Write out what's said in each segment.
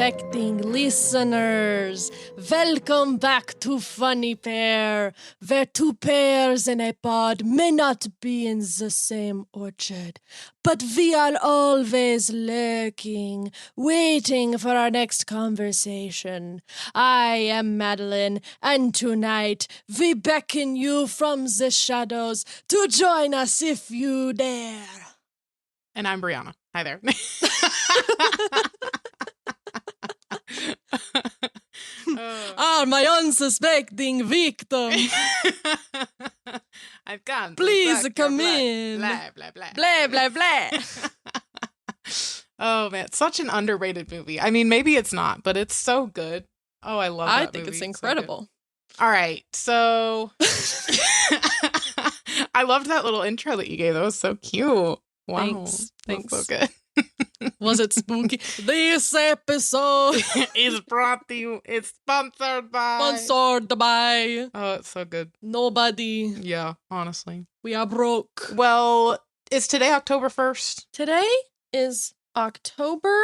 unsuspecting listeners. Welcome back to Funny Pair, where two pears in a pod may not be in the same orchard, but we are always lurking, waiting for our next conversation. I am Madeleine, and tonight we beckon you from the shadows to join us if you dare. And I'm Briahna. Hi there. My unsuspecting victim. I've come. Please come in. Blah, blah, blah. Blah, blah, blah. Oh, man. It's such an underrated movie. I mean, maybe it's not, but it's so good. Oh, I love that movie. I think it's incredible. So all right. So I loved that little intro that you gave. That was so cute. Wow. Thanks. So good. Was it spooky? This episode is brought to you. It's sponsored by. Oh, it's so good. Nobody. Yeah, honestly. We are broke. Well, is today October 1st? Today is October.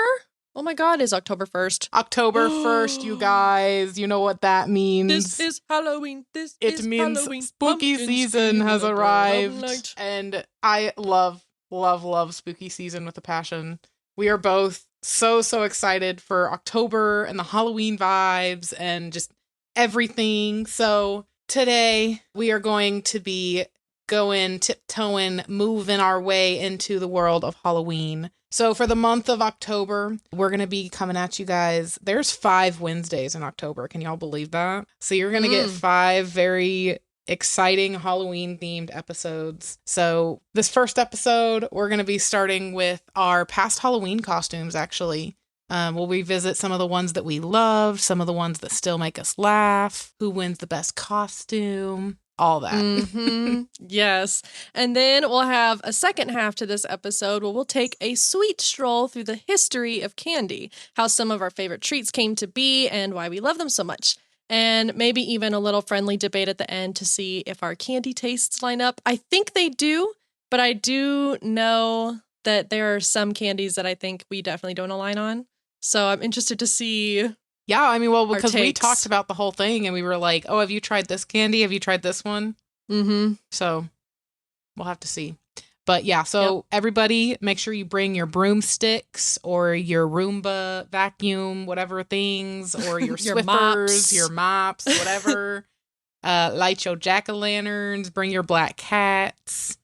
Oh my God, it's October 1st. October 1st, you guys. You know what that means. This is Halloween. It means Halloween. Spooky season has arrived. And I love spooky season with a passion. We are both so excited for October and the Halloween vibes and just everything. So today we are going to be tiptoeing, moving our way into the world of Halloween. So for the month of October, we're going to be coming at you guys. There's 5 Wednesdays in October. Can y'all believe that? So you're going to get 5 very exciting Halloween themed episodes. So this first episode, we're going to be starting with our past Halloween costumes, actually. We'll revisit some of the ones that we loved, some of the ones that still make us laugh, who wins the best costume, all that. Mm-hmm. Yes. And then we'll have a second half to this episode where we'll take a sweet stroll through the history of candy, how some of our favorite treats came to be and why we love them so much. And maybe even a little friendly debate at the end to see if our candy tastes line up. I think they do, but I do know that there are some candies that I think we definitely don't align on. So I'm interested to see. Yeah, I mean, well, because we talked about the whole thing and we were like, oh, have you tried this candy? Have you tried this one? Mm-hmm. So we'll have to see. But yeah, so everybody make sure you bring your broomsticks or your Roomba vacuum, whatever things, or your Swiffers, your mops, whatever. Light your jack-o'-lanterns, bring your black cats,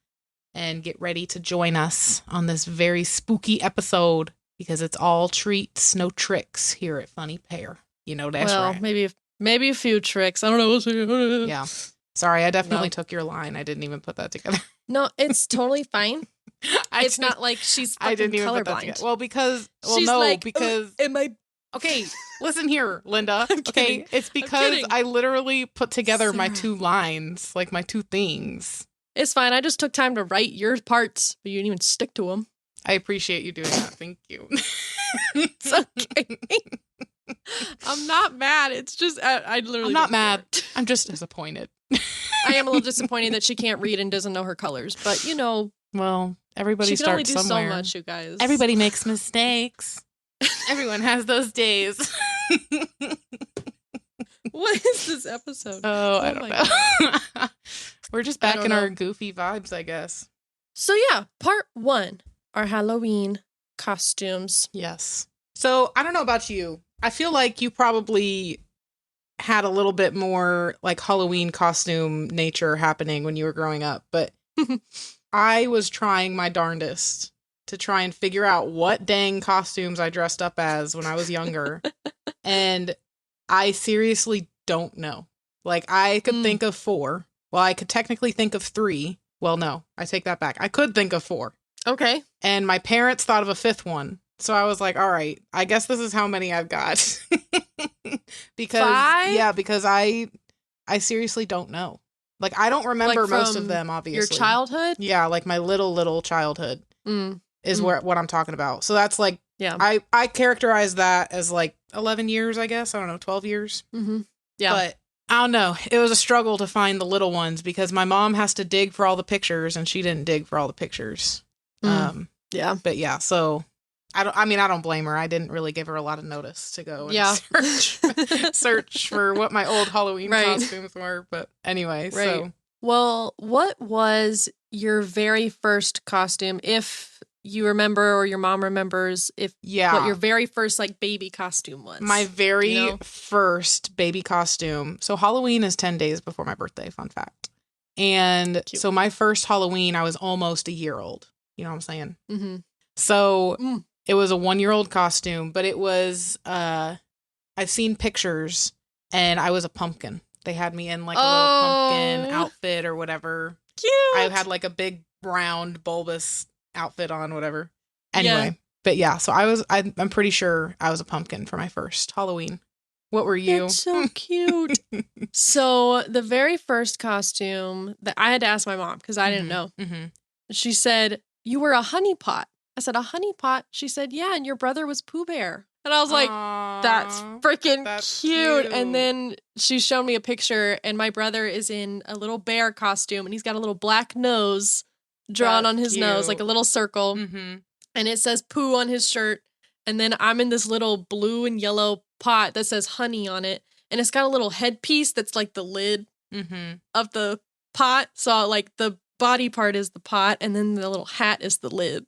and get ready to join us on this very spooky episode because it's all treats, no tricks here at Funny Pair. You know that's right. Well, maybe a few tricks. I don't know. Yeah. Sorry, I definitely took your line. I didn't even put that together. No, it's totally fine. It's not like she's fucking colorblind. Well, because am I? Okay, listen here, Linda. Okay, it's because I literally put together my 2 lines, like my 2 things. It's fine. I just took time to write your parts, but you didn't even stick to them. I appreciate you doing that. Thank you. It's okay. I'm not mad. It's just I literally. I'm not mad. I'm just disappointed. I am a little disappointed that she can't read and doesn't know her colors, but you know. Well, everybody starts somewhere. She can only do so much, you guys. Everybody makes mistakes. Everyone has those days. What is this episode? Oh I don't know. We're just back in our goofy vibes, I guess. So yeah, part 1, our Halloween costumes. Yes. So I don't know about you. I feel like you probably had a little bit more like Halloween costume nature happening when you were growing up, but I was trying my darndest to try and figure out what dang costumes I dressed up as when I was younger. And I seriously don't know. Like I could think of 4. Well, I could technically think of 3. Well, no, I take that back. I could think of 4. Okay. And my parents thought of a 5th one. So I was like, all right, I guess this is how many I've got. Because 5? Because I seriously don't know. Like I don't remember most of them, obviously. Your childhood? Yeah, like my little childhood is what I'm talking about. So that's like I characterize that as like 11 years, I guess. I don't know, 12 years. Mm-hmm. Yeah. But I don't know. It was a struggle to find the little ones because my mom has to dig for all the pictures and she didn't dig for all the pictures. Yeah. But yeah, so I don't blame her. I didn't really give her a lot of notice to go and Yeah. search for what my old Halloween Right. costumes were. But anyway, Right. so Well, what was your very first costume, if you remember or your mom remembers, what your very first like baby costume was? My very first baby costume. So Halloween is 10 days before my birthday, fun fact. And Cute. So my first Halloween, I was almost a year old. You know what I'm saying? Mm-hmm. So it was a 1-year-old costume, but it was, I've seen pictures and I was a pumpkin. They had me in like a little pumpkin outfit or whatever. Cute. I had like a big round bulbous outfit on, whatever. Anyway, but yeah, so I'm pretty sure I was a pumpkin for my first Halloween. What were you? That's so cute. So the very first costume that I had to ask my mom because I didn't know. Mm-hmm. She said, "You were a honey pot." I said, "A honey pot?" She said, "Yeah, and your brother was Pooh Bear." And I was like, that's freaking cute. And then she showed me a picture, and my brother is in a little bear costume, and he's got a little black nose drawn on his nose, like a little circle. Mm-hmm. And it says Pooh on his shirt. And then I'm in this little blue and yellow pot that says honey on it. And it's got a little headpiece that's like the lid of the pot. So like the body part is the pot, and then the little hat is the lid.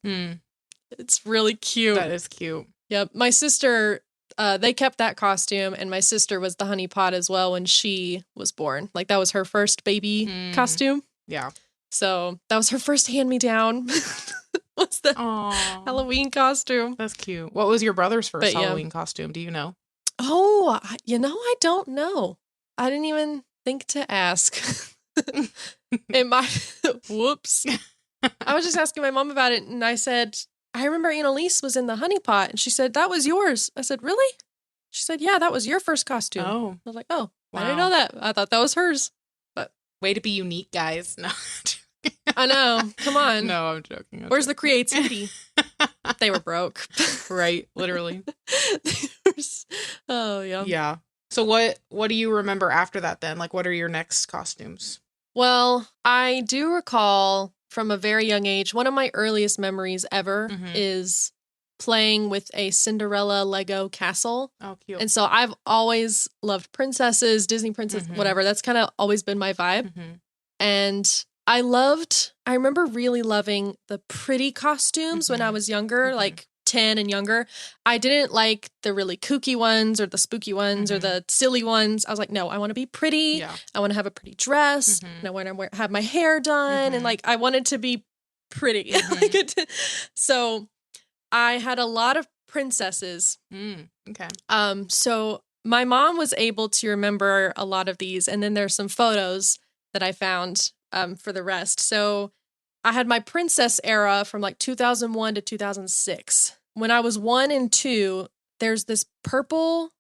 It's really cute. That is cute. Yep. My sister, they kept that costume, and my sister was the honey pot as well when she was born. Like that was her first baby costume. Yeah. So that was her first hand-me-down. Was the Halloween costume. That's cute. What was your brother's first Halloween costume? Do you know? Oh, I don't know. I didn't even think to ask. Whoops. I was just asking my mom about it, and I said, I remember Annalise was in the honey pot, and she said, that was yours. I said, really? She said, yeah, that was your first costume. Oh. I was like, oh, wow. I didn't know that. I thought that was hers. But way to be unique, guys. No. I know. Come on. No, I'm joking. Where's the creativity? They were broke. Right. Literally. Oh, yeah. Yeah. So what do you remember after that then? Like, what are your next costumes? Well, I do recall from a very young age, one of my earliest memories ever is playing with a Cinderella Lego castle. Oh, cute. And so I've always loved princesses, Disney princess, whatever. That's kind of always been my vibe. And I remember really loving the pretty costumes when I was younger, like 10 and younger. I didn't like the really kooky ones or the spooky ones or the silly ones. I was like, no, I want to be pretty. Yeah. I want to have a pretty dress. And I want to have my hair done. And like, I wanted to be pretty. So I had a lot of princesses. Okay. So my mom was able to remember a lot of these. And then there's some photos that I found for the rest. So I had my princess era from like 2001 to 2006. When I was 1 and 2, there's this purple,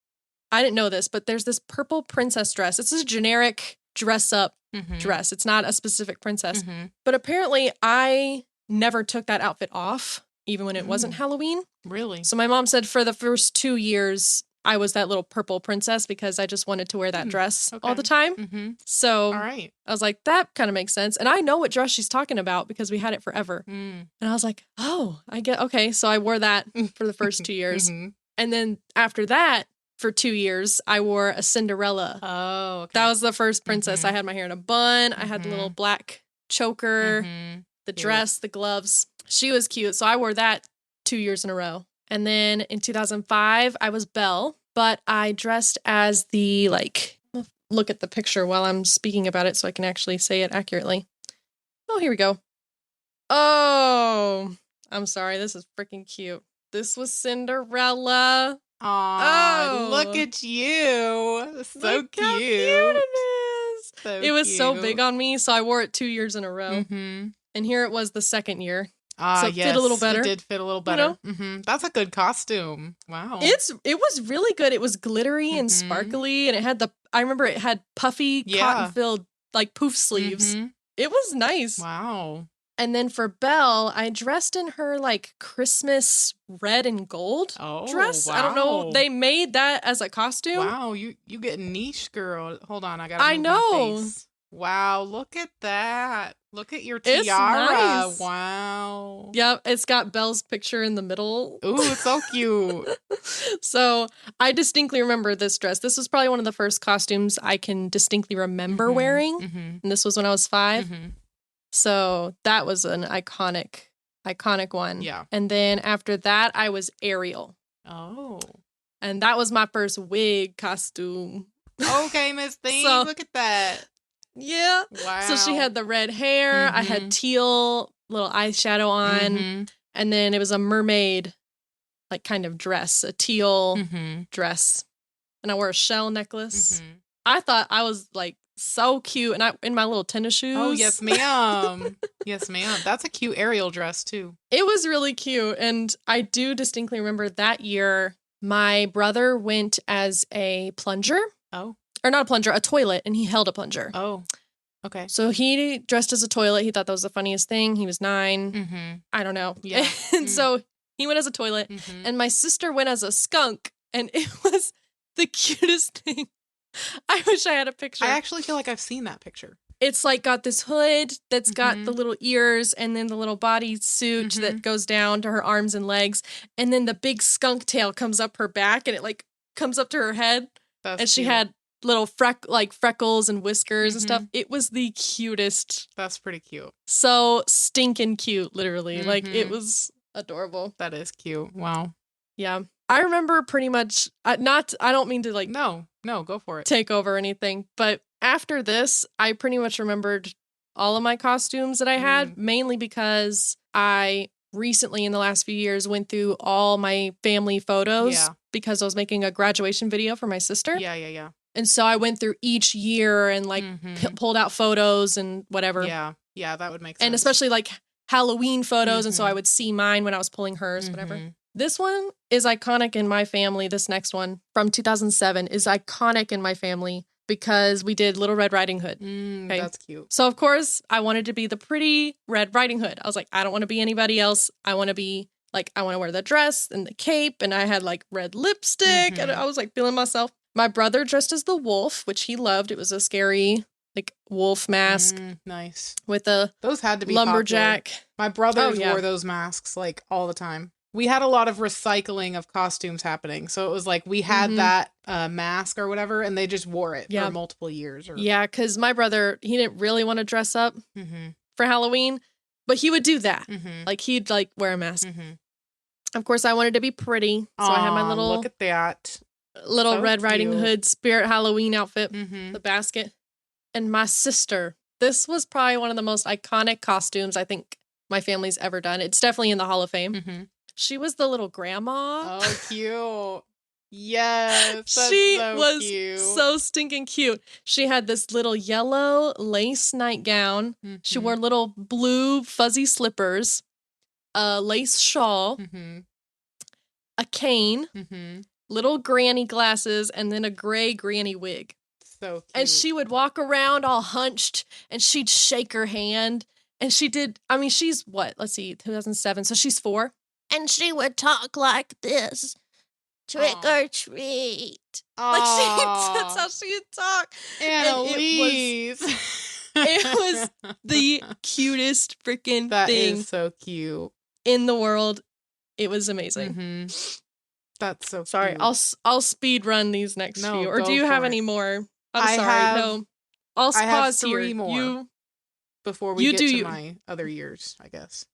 I didn't know this, but there's this purple princess dress. It's a generic dress up dress. It's not a specific princess. But apparently I never took that outfit off, even when it wasn't Halloween. Really? So my mom said for the first 2 years, I was that little purple princess because I just wanted to wear that dress all the time. So all right. I was like, that kind of makes sense. And I know what dress she's talking about because we had it forever. And I was like, oh, I get, okay. So I wore that for the first 2 years. And then after that, for 2 years, I wore a Cinderella. Oh, okay. That was the first princess. I had my hair in a bun. I had the little black choker, the dress, the gloves. She was cute. So I wore that 2 years in a row. And then in 2005, I was Belle, but I dressed as look at the picture while I'm speaking about it so I can actually say it accurately. Oh, here we go. Oh, I'm sorry. This is freaking cute. This was Cinderella. Oh, look at you. So look cute. How cute it is. So it was cute. so big on me, so I wore it 2 years in a row. And here it was the second year. So it fit a little better. It did fit a little better. That's a good costume. Wow. It was really good. It was glittery and sparkly, and I remember it had puffy cotton-filled like poof sleeves. It was nice. Wow. And then for Belle, I dressed in her like Christmas red and gold dress. Wow. I don't know. They made that as a costume. Wow, you get niche, girl. Hold on, I gotta move know. my face. Wow, look at that. Look at your It's tiara. nice. Wow. Yep, it's got Belle's picture in the middle. Ooh, it's so cute. So I distinctly remember this dress. This was probably one of the first costumes I can distinctly remember wearing. And this was when I was 5. So that was an iconic one. Yeah. And then after that, I was Ariel. Oh. And that was my first wig costume. Okay, Miss Thing, look at that. Yeah. Wow. So she had the red hair. I had teal little eyeshadow on. And then it was a mermaid, like, kind of dress, a teal dress. And I wore a shell necklace. I thought I was, like, so cute. And I in my little tennis shoes. Oh, yes, ma'am. Yes, ma'am. That's a cute Ariel dress, too. It was really cute. And I do distinctly remember that year, my brother went as a plunger. Oh. Or not a plunger, a toilet, and he held a plunger. Oh, okay. So he dressed as a toilet. He thought that was the funniest thing. He was 9. I don't know. Yeah. And so he went as a toilet, and my sister went as a skunk, and it was the cutest thing. I wish I had a picture. I actually feel like I've seen that picture. It's like got this hood that's got the little ears and then the little body suit that goes down to her arms and legs. And then the big skunk tail comes up her back and it like comes up to her head. That's and she cute. had little freckles and whiskers and stuff. It was the cutest. That's pretty cute. So stinking cute, literally. Like it was adorable. That is cute. Wow. Yeah. I remember pretty much, I don't mean to like No, go for it. take over anything, but after this, I pretty much remembered all of my costumes that I had, mainly because I recently, in the last few years, went through all my family photos because I was making a graduation video for my sister. Yeah. And so I went through each year and like pulled out photos and whatever. Yeah, that would make sense. And especially like Halloween photos. And so I would see mine when I was pulling hers, whatever. This one is iconic in my family. This next one from 2007 is iconic in my family because we did Little Red Riding Hood. Okay? That's cute. So, of course, I wanted to be the pretty Red Riding Hood. I was like, I don't want to be anybody else. I want to be like, I want to wear the dress and the cape. And I had like red lipstick. And I was like feeling myself. My brother dressed as the wolf, which he loved. It was a scary like wolf mask. Nice. With a those had to be lumberjack. Popular. My brothers wore those masks like all the time. We had a lot of recycling of costumes happening. So it was like we had that mask or whatever, and they just wore it for multiple years. Yeah, because my brother, he didn't really want to dress up for Halloween, but he would do that. Like he'd like wear a mask. Of course, I wanted to be pretty. So I had my little look at that. Little so Red Riding Hood spirit Halloween outfit, the basket. And my sister, this was probably one of the most iconic costumes I think my family's ever done. It's definitely in the Hall of Fame. She was the little grandma. Oh, cute. Yes. She so was cute. so stinking cute. She had this little yellow lace nightgown. She wore little blue fuzzy slippers, a lace shawl, a cane, little granny glasses, and then a gray granny wig. So cute. And she would walk around all hunched and she'd shake her hand. And she did, I mean, she's what? Let's see, 2007. So she's 4. And she would talk like this. Trick or treat. Like that's how she would talk. Annalise. It was the cutest freaking thing. That is so cute. In the world. It was amazing. That's so sorry. Cute. I'll speed run these next few. Or do you have any more? I'm sorry. No. I'll pause 3 here. more. Before we get to my other years, I guess.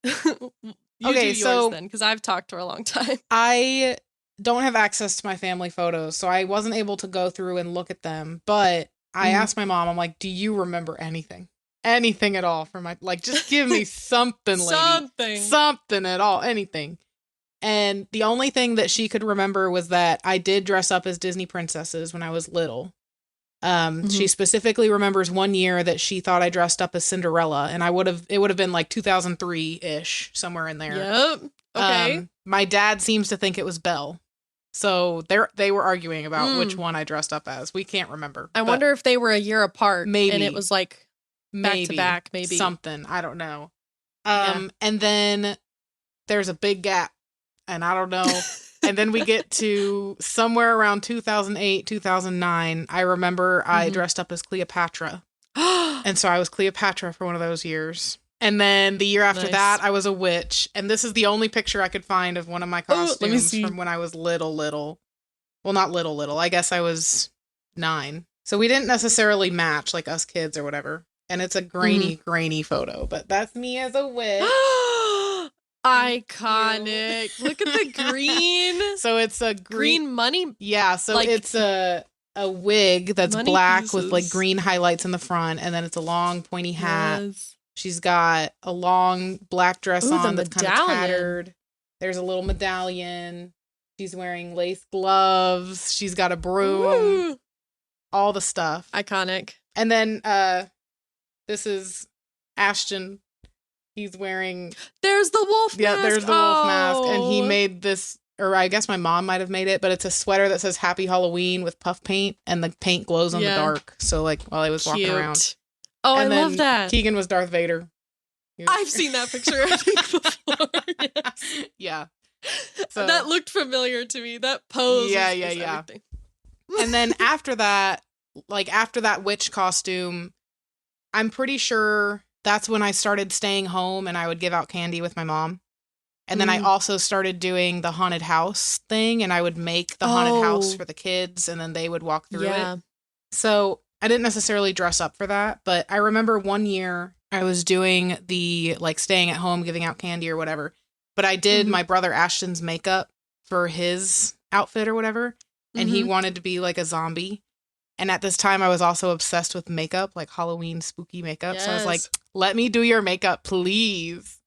You do yours then, because I've talked for a long time. I don't have access to my family photos, so I wasn't able to go through and look at them. But I asked my mom, I'm like, do you remember anything? Anything at all from my, like, just give me something, lady. Something at all. Anything. And the only thing that she could remember was that I did dress up as Disney princesses when I was little. She specifically remembers one year that she thought I dressed up as Cinderella, and it would have been like 2003-ish, somewhere in there. Yep. Okay. My dad seems to think it was Belle. So they were arguing about which one I dressed up as. We can't remember. I wonder if they were a year apart. Maybe. And it was like back to back, maybe. Something. I don't know. And then there's a big gap, and I don't know. And then we get to somewhere around 2008, 2009. I remember I dressed up as Cleopatra. And And so I was Cleopatra for one of those years. And then the year after that, I was a witch. And this is the only picture I could find of one of my costumes from when I was little. Well, not little. I guess I was 9. So we didn't necessarily match, like us kids or whatever. And it's a grainy photo. But that's me as a witch. Iconic. Look at the green. So it's a green money. Yeah, so like, it's a wig that's black with like green highlights in the front, and then it's a long pointy hat. Yes. She's got a long black dress on that's kind of tattered. There's a little medallion. She's wearing lace gloves. She's got a broom. Ooh. All the stuff. Iconic. And then this is Ashton. He's wearing... There's the wolf mask. Yeah, there's the wolf mask. And he made this, or I guess my mom might have made it, but it's a sweater that says Happy Halloween with puff paint, and the paint glows in the dark. So like while I was walking around. Oh, and I love that. Keegan was Darth Vader. I've seen that picture, I think, before. Yes. Yeah. So, that looked familiar to me. That pose. Yeah. Everything. And then after that witch costume, I'm pretty sure that's when I started staying home and I would give out candy with my mom. And then I also started doing the haunted house thing, and I would make the haunted house for the kids, and then they would walk through it. So I didn't necessarily dress up for that, but I remember one year I was doing the like staying at home, giving out candy or whatever. But I did my brother Ashton's makeup for his outfit or whatever, and he wanted to be like a zombie. And at this time, I was also obsessed with makeup, like Halloween spooky makeup. Yes. So I was like, let me do your makeup, please.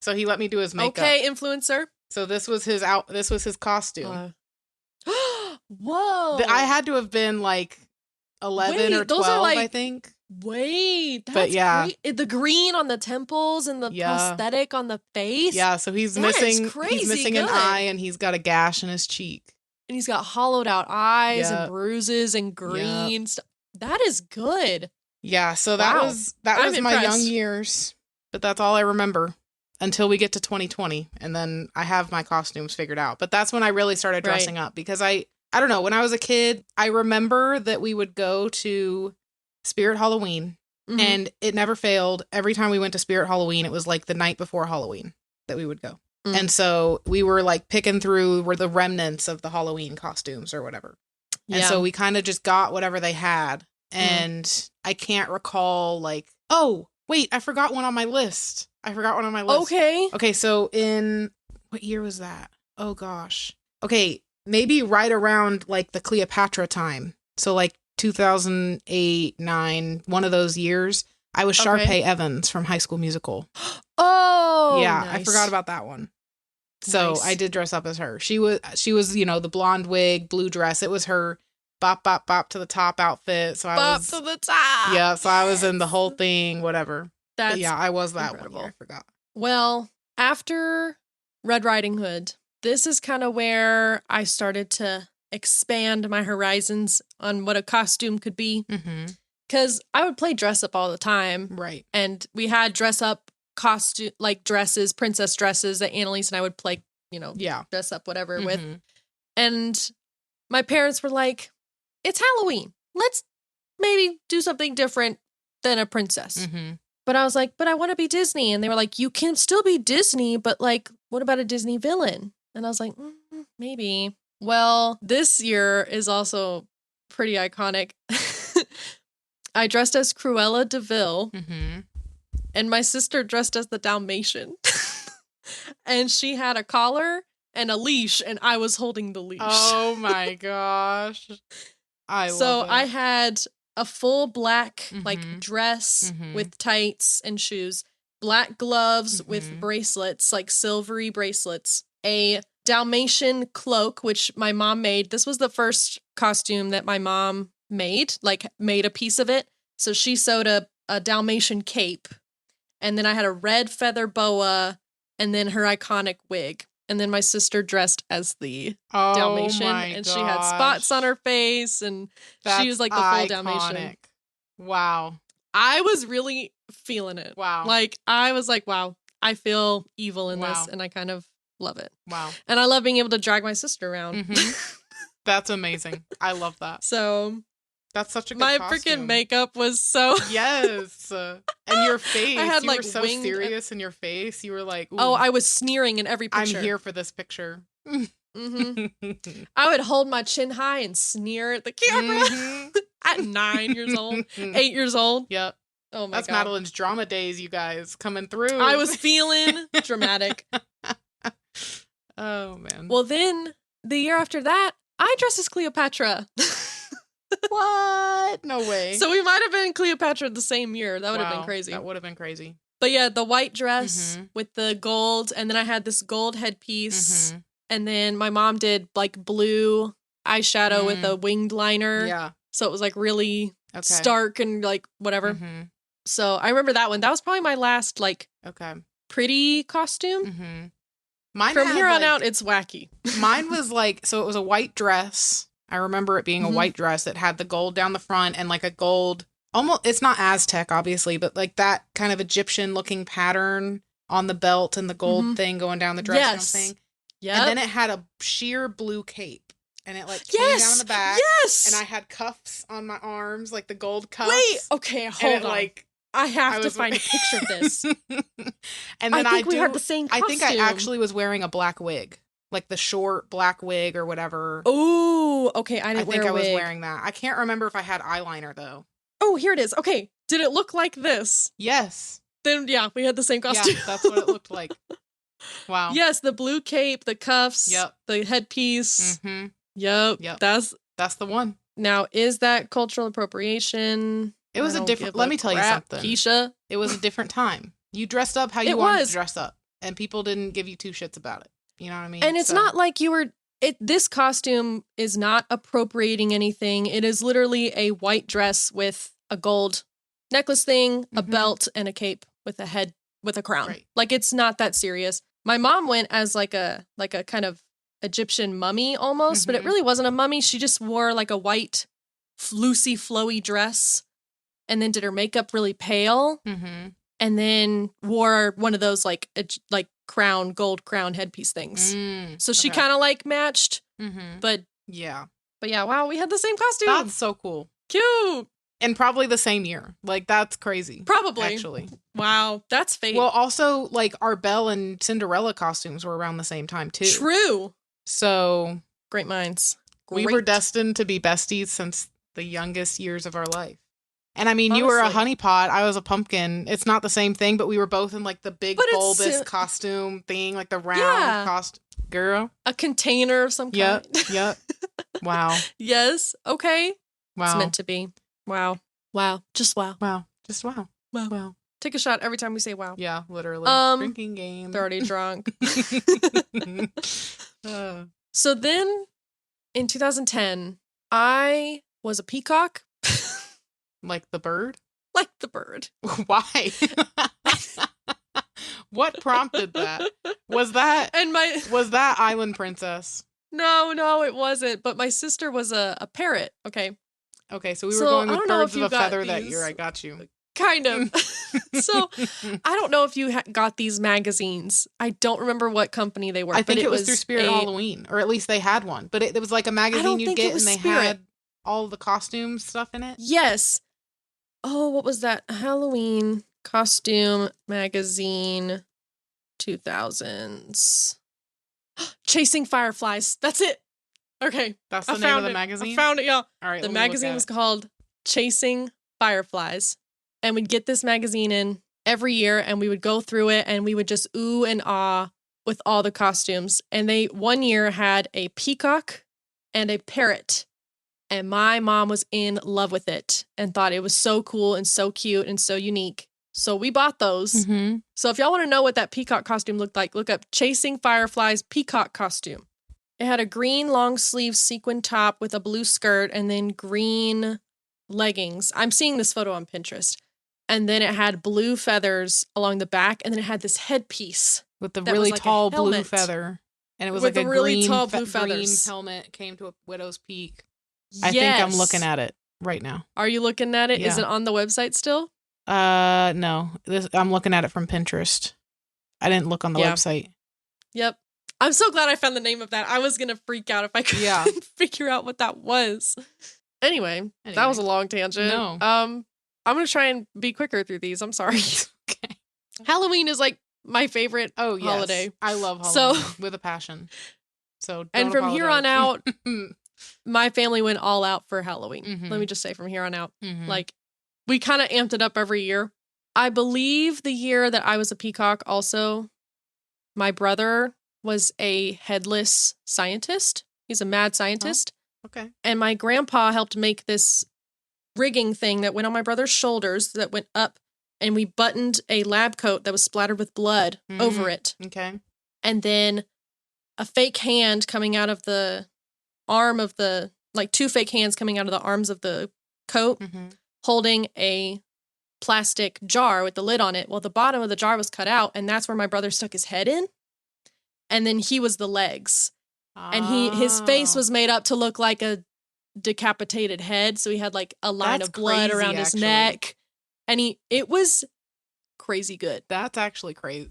So he let me do his makeup. Okay, influencer. So this was his costume. Whoa. I had to have been like 11 or 12, I think. Wait, that's great. The green on the temples and the prosthetic on the face. Yeah, so he's missing an eye, and he's got a gash in his cheek. And he's got hollowed out eyes and bruises and green stuff. That is good. Yeah, so that was my young years. But that's all I remember until we get to 2020. And then I have my costumes figured out. But that's when I really started dressing up, because I don't know, when I was a kid, I remember that we would go to Spirit Halloween, and it never failed. Every time we went to Spirit Halloween, it was like the night before Halloween that we would go. And so we were like picking through the remnants of the Halloween costumes or whatever. And so we kind of just got whatever they had. And I can't recall like, oh, wait, I forgot one on my list. Okay, so in, what year was that? Oh, gosh. Okay, maybe right around like the Cleopatra time. So like 2008, 9, one of those years. I was Sharpay Evans from High School Musical. Oh, yeah, nice. I forgot about that one. So I did dress up as her. She was, the blonde wig, blue dress. It was her bop, bop, bop to the top outfit. So bop to the top. Yeah, so I was in the whole thing, whatever. I was that incredible. one year. I forgot. Well, after Red Riding Hood, this is kind of where I started to expand my horizons on what a costume could be. Because I would play dress up all the time. Right. And we had dress up costume, like dresses, princess dresses that Annalise and I would play, dress up whatever with. And my parents were like, it's Halloween. Let's maybe do something different than a princess. But I was like, but I want to be Disney. And they were like, you can still be Disney, but like, what about a Disney villain? And I was like, maybe. Well, this year is also pretty iconic. I dressed as Cruella de Vil. And my sister dressed as the Dalmatian. And she had a collar and a leash, and I was holding the leash. Oh my gosh. I love it. I had a full black like dress with tights and shoes, black gloves with bracelets, like silvery bracelets, a Dalmatian cloak, which my mom made. This was the first costume that my mom made a piece of it. So she sewed a Dalmatian cape. And then I had a red feather boa, and then her iconic wig. And then my sister dressed as the Dalmatian, and she had spots on her face, and she was like the full Dalmatian. Wow. I was really feeling it. Wow. Like, I was like, wow, I feel evil in this, and I kind of love it. Wow. And I love being able to drag my sister around. That's amazing. I love that. So That's such a good My costume. freaking makeup was so... Yes. And your face. I had, you like, were so winged serious in your face. You were like, ooh, Oh, I was sneering in every I'm picture. here for this picture. I would hold my chin high and sneer at the camera at 9 years old, 8 years old. Yep. Oh my That's God. Madeleine's drama days, you guys, coming through. I was feeling dramatic. Oh, man. Well, then the year after that, I dressed as Cleopatra. What? No way. So we might have been Cleopatra the same year. That would have been Wow, crazy. That would have been crazy. But yeah, the white dress with the gold, and then I had this gold headpiece, and then my mom did like blue eyeshadow with a winged liner. Yeah. So it was like really stark and like whatever. So I remember that one. That was probably my last like pretty costume. Mine From had, here on like, out, it's wacky. Mine was like, so it was a white dress. I remember it being a white dress that had the gold down the front and like a gold, almost, it's not Aztec, obviously, but like that kind of Egyptian looking pattern on the belt and the gold thing going down the dress kind of thing. Yeah. And then it had a sheer blue cape. And it like came down the back. Yes. And I had cuffs on my arms, like the gold cuffs. Wait, okay, hold on. Like, I have to find a picture of this. And then I think we had the same costume. I think I actually was wearing a black wig. Like the short black wig or whatever. Oh, okay. I didn't wear a wig. I was wearing that. I can't remember if I had eyeliner though. Oh, here it is. Okay. Did it look like this? Yes. Then yeah, we had the same costume. Yeah, that's what it looked like. Wow. Yes, the blue cape, the cuffs, the headpiece. Yep. That's the one. Now, is that cultural appropriation? It was a different. Let me tell you something, Keisha. It was a different time. You dressed up how you wanted to dress up, and people didn't give you two shits about it. You know what I mean? And it's not like you were. This costume is not appropriating anything. It is literally a white dress with a gold necklace thing, a belt, and a cape with a head with a crown. Right. Like it's not that serious. My mom went as like a kind of Egyptian mummy almost, but it really wasn't a mummy. She just wore like a white, loosey, flowy dress, and then did her makeup really pale, and then wore one of those like gold crown headpiece things. So she kind of like matched, but yeah, wow, we had the same costume. That's so cool. Cute. And probably the same year. Like, that's crazy. Probably. Actually. Wow, that's fate. Well, also, like, our Belle and Cinderella costumes were around the same time, too. True. So. Great minds. We were destined to be besties since the youngest years of our life. And I mean, you were a honeypot. I was a pumpkin. It's not the same thing, but we were both in, like, the big boldest costume thing, like the round costume. Girl. A container of some kind. Yep. Wow. Yes. Okay. Wow. It's meant to be. Wow. Wow. Just wow. Wow. Just wow. Wow. Wow. Take a shot every time we say wow. Yeah, literally. Drinking game. They're already drunk. So then in 2010, I was a peacock. Like the bird? Like the bird. Why? What prompted that? Was that Island Princess? No, it wasn't. But my sister was a parrot. Okay, so we were going with birds of a feather that year. I got you. Kind of. So I don't know if you got these magazines. I don't remember what company they were. I think it was through Spirit Halloween, or at least they had one. But it was like a magazine you'd get, and they had all the costume stuff in it. Yes. Oh, what was that? Halloween costume magazine 2000s. Chasing Fireflies. That's it. Okay. That's the name of the magazine? I found it, y'all. All right. The magazine was called Chasing Fireflies. And we'd get this magazine in every year, and we would go through it, and we would just ooh and ah with all the costumes. And they one year had a peacock and a parrot. And my mom was in love with it and thought it was so cool and so cute and so unique. So we bought those. So if y'all want to know what that peacock costume looked like, look up Chasing Fireflies peacock costume. It had a green long sleeve sequin top with a blue skirt and then green leggings. I'm seeing this photo on Pinterest. And then it had blue feathers along the back. And then it had this headpiece. With the really tall blue feather. And it was like a really tall blue green helmet. Came to a widow's peak. I think I'm looking at it right now. Are you looking at it? Yeah. Is it on the website still? No. I'm looking at it from Pinterest. I didn't look on the website. Yep. I'm so glad I found the name of that. I was going to freak out if I couldn't figure out what that was. Anyway, that was a long tangent. No. I'm going to try and be quicker through these. I'm sorry. Okay. Halloween is like my favorite holiday. I love Halloween with a passion. So don't and from here on apologize. out, my family went all out for Halloween. Mhm. Let me just say from here on out. Mhm. Like, we kind of amped it up every year. I believe the year that I was a peacock also, my brother was a headless scientist. He's a mad scientist. Okay. And my grandpa helped make this rigging thing that went on my brother's shoulders that went up, and we buttoned a lab coat that was splattered with blood over it. Okay. And then a fake hand coming out of the arm of the, like 2 fake hands coming out of the arms of the coat, holding a plastic jar with the lid on it. Well, the bottom of the jar was cut out, and that's where my brother stuck his head in. And then he was the legs. And his face was made up to look like a decapitated head. So he had like a line of blood around his neck. And it was crazy good. That's actually crazy.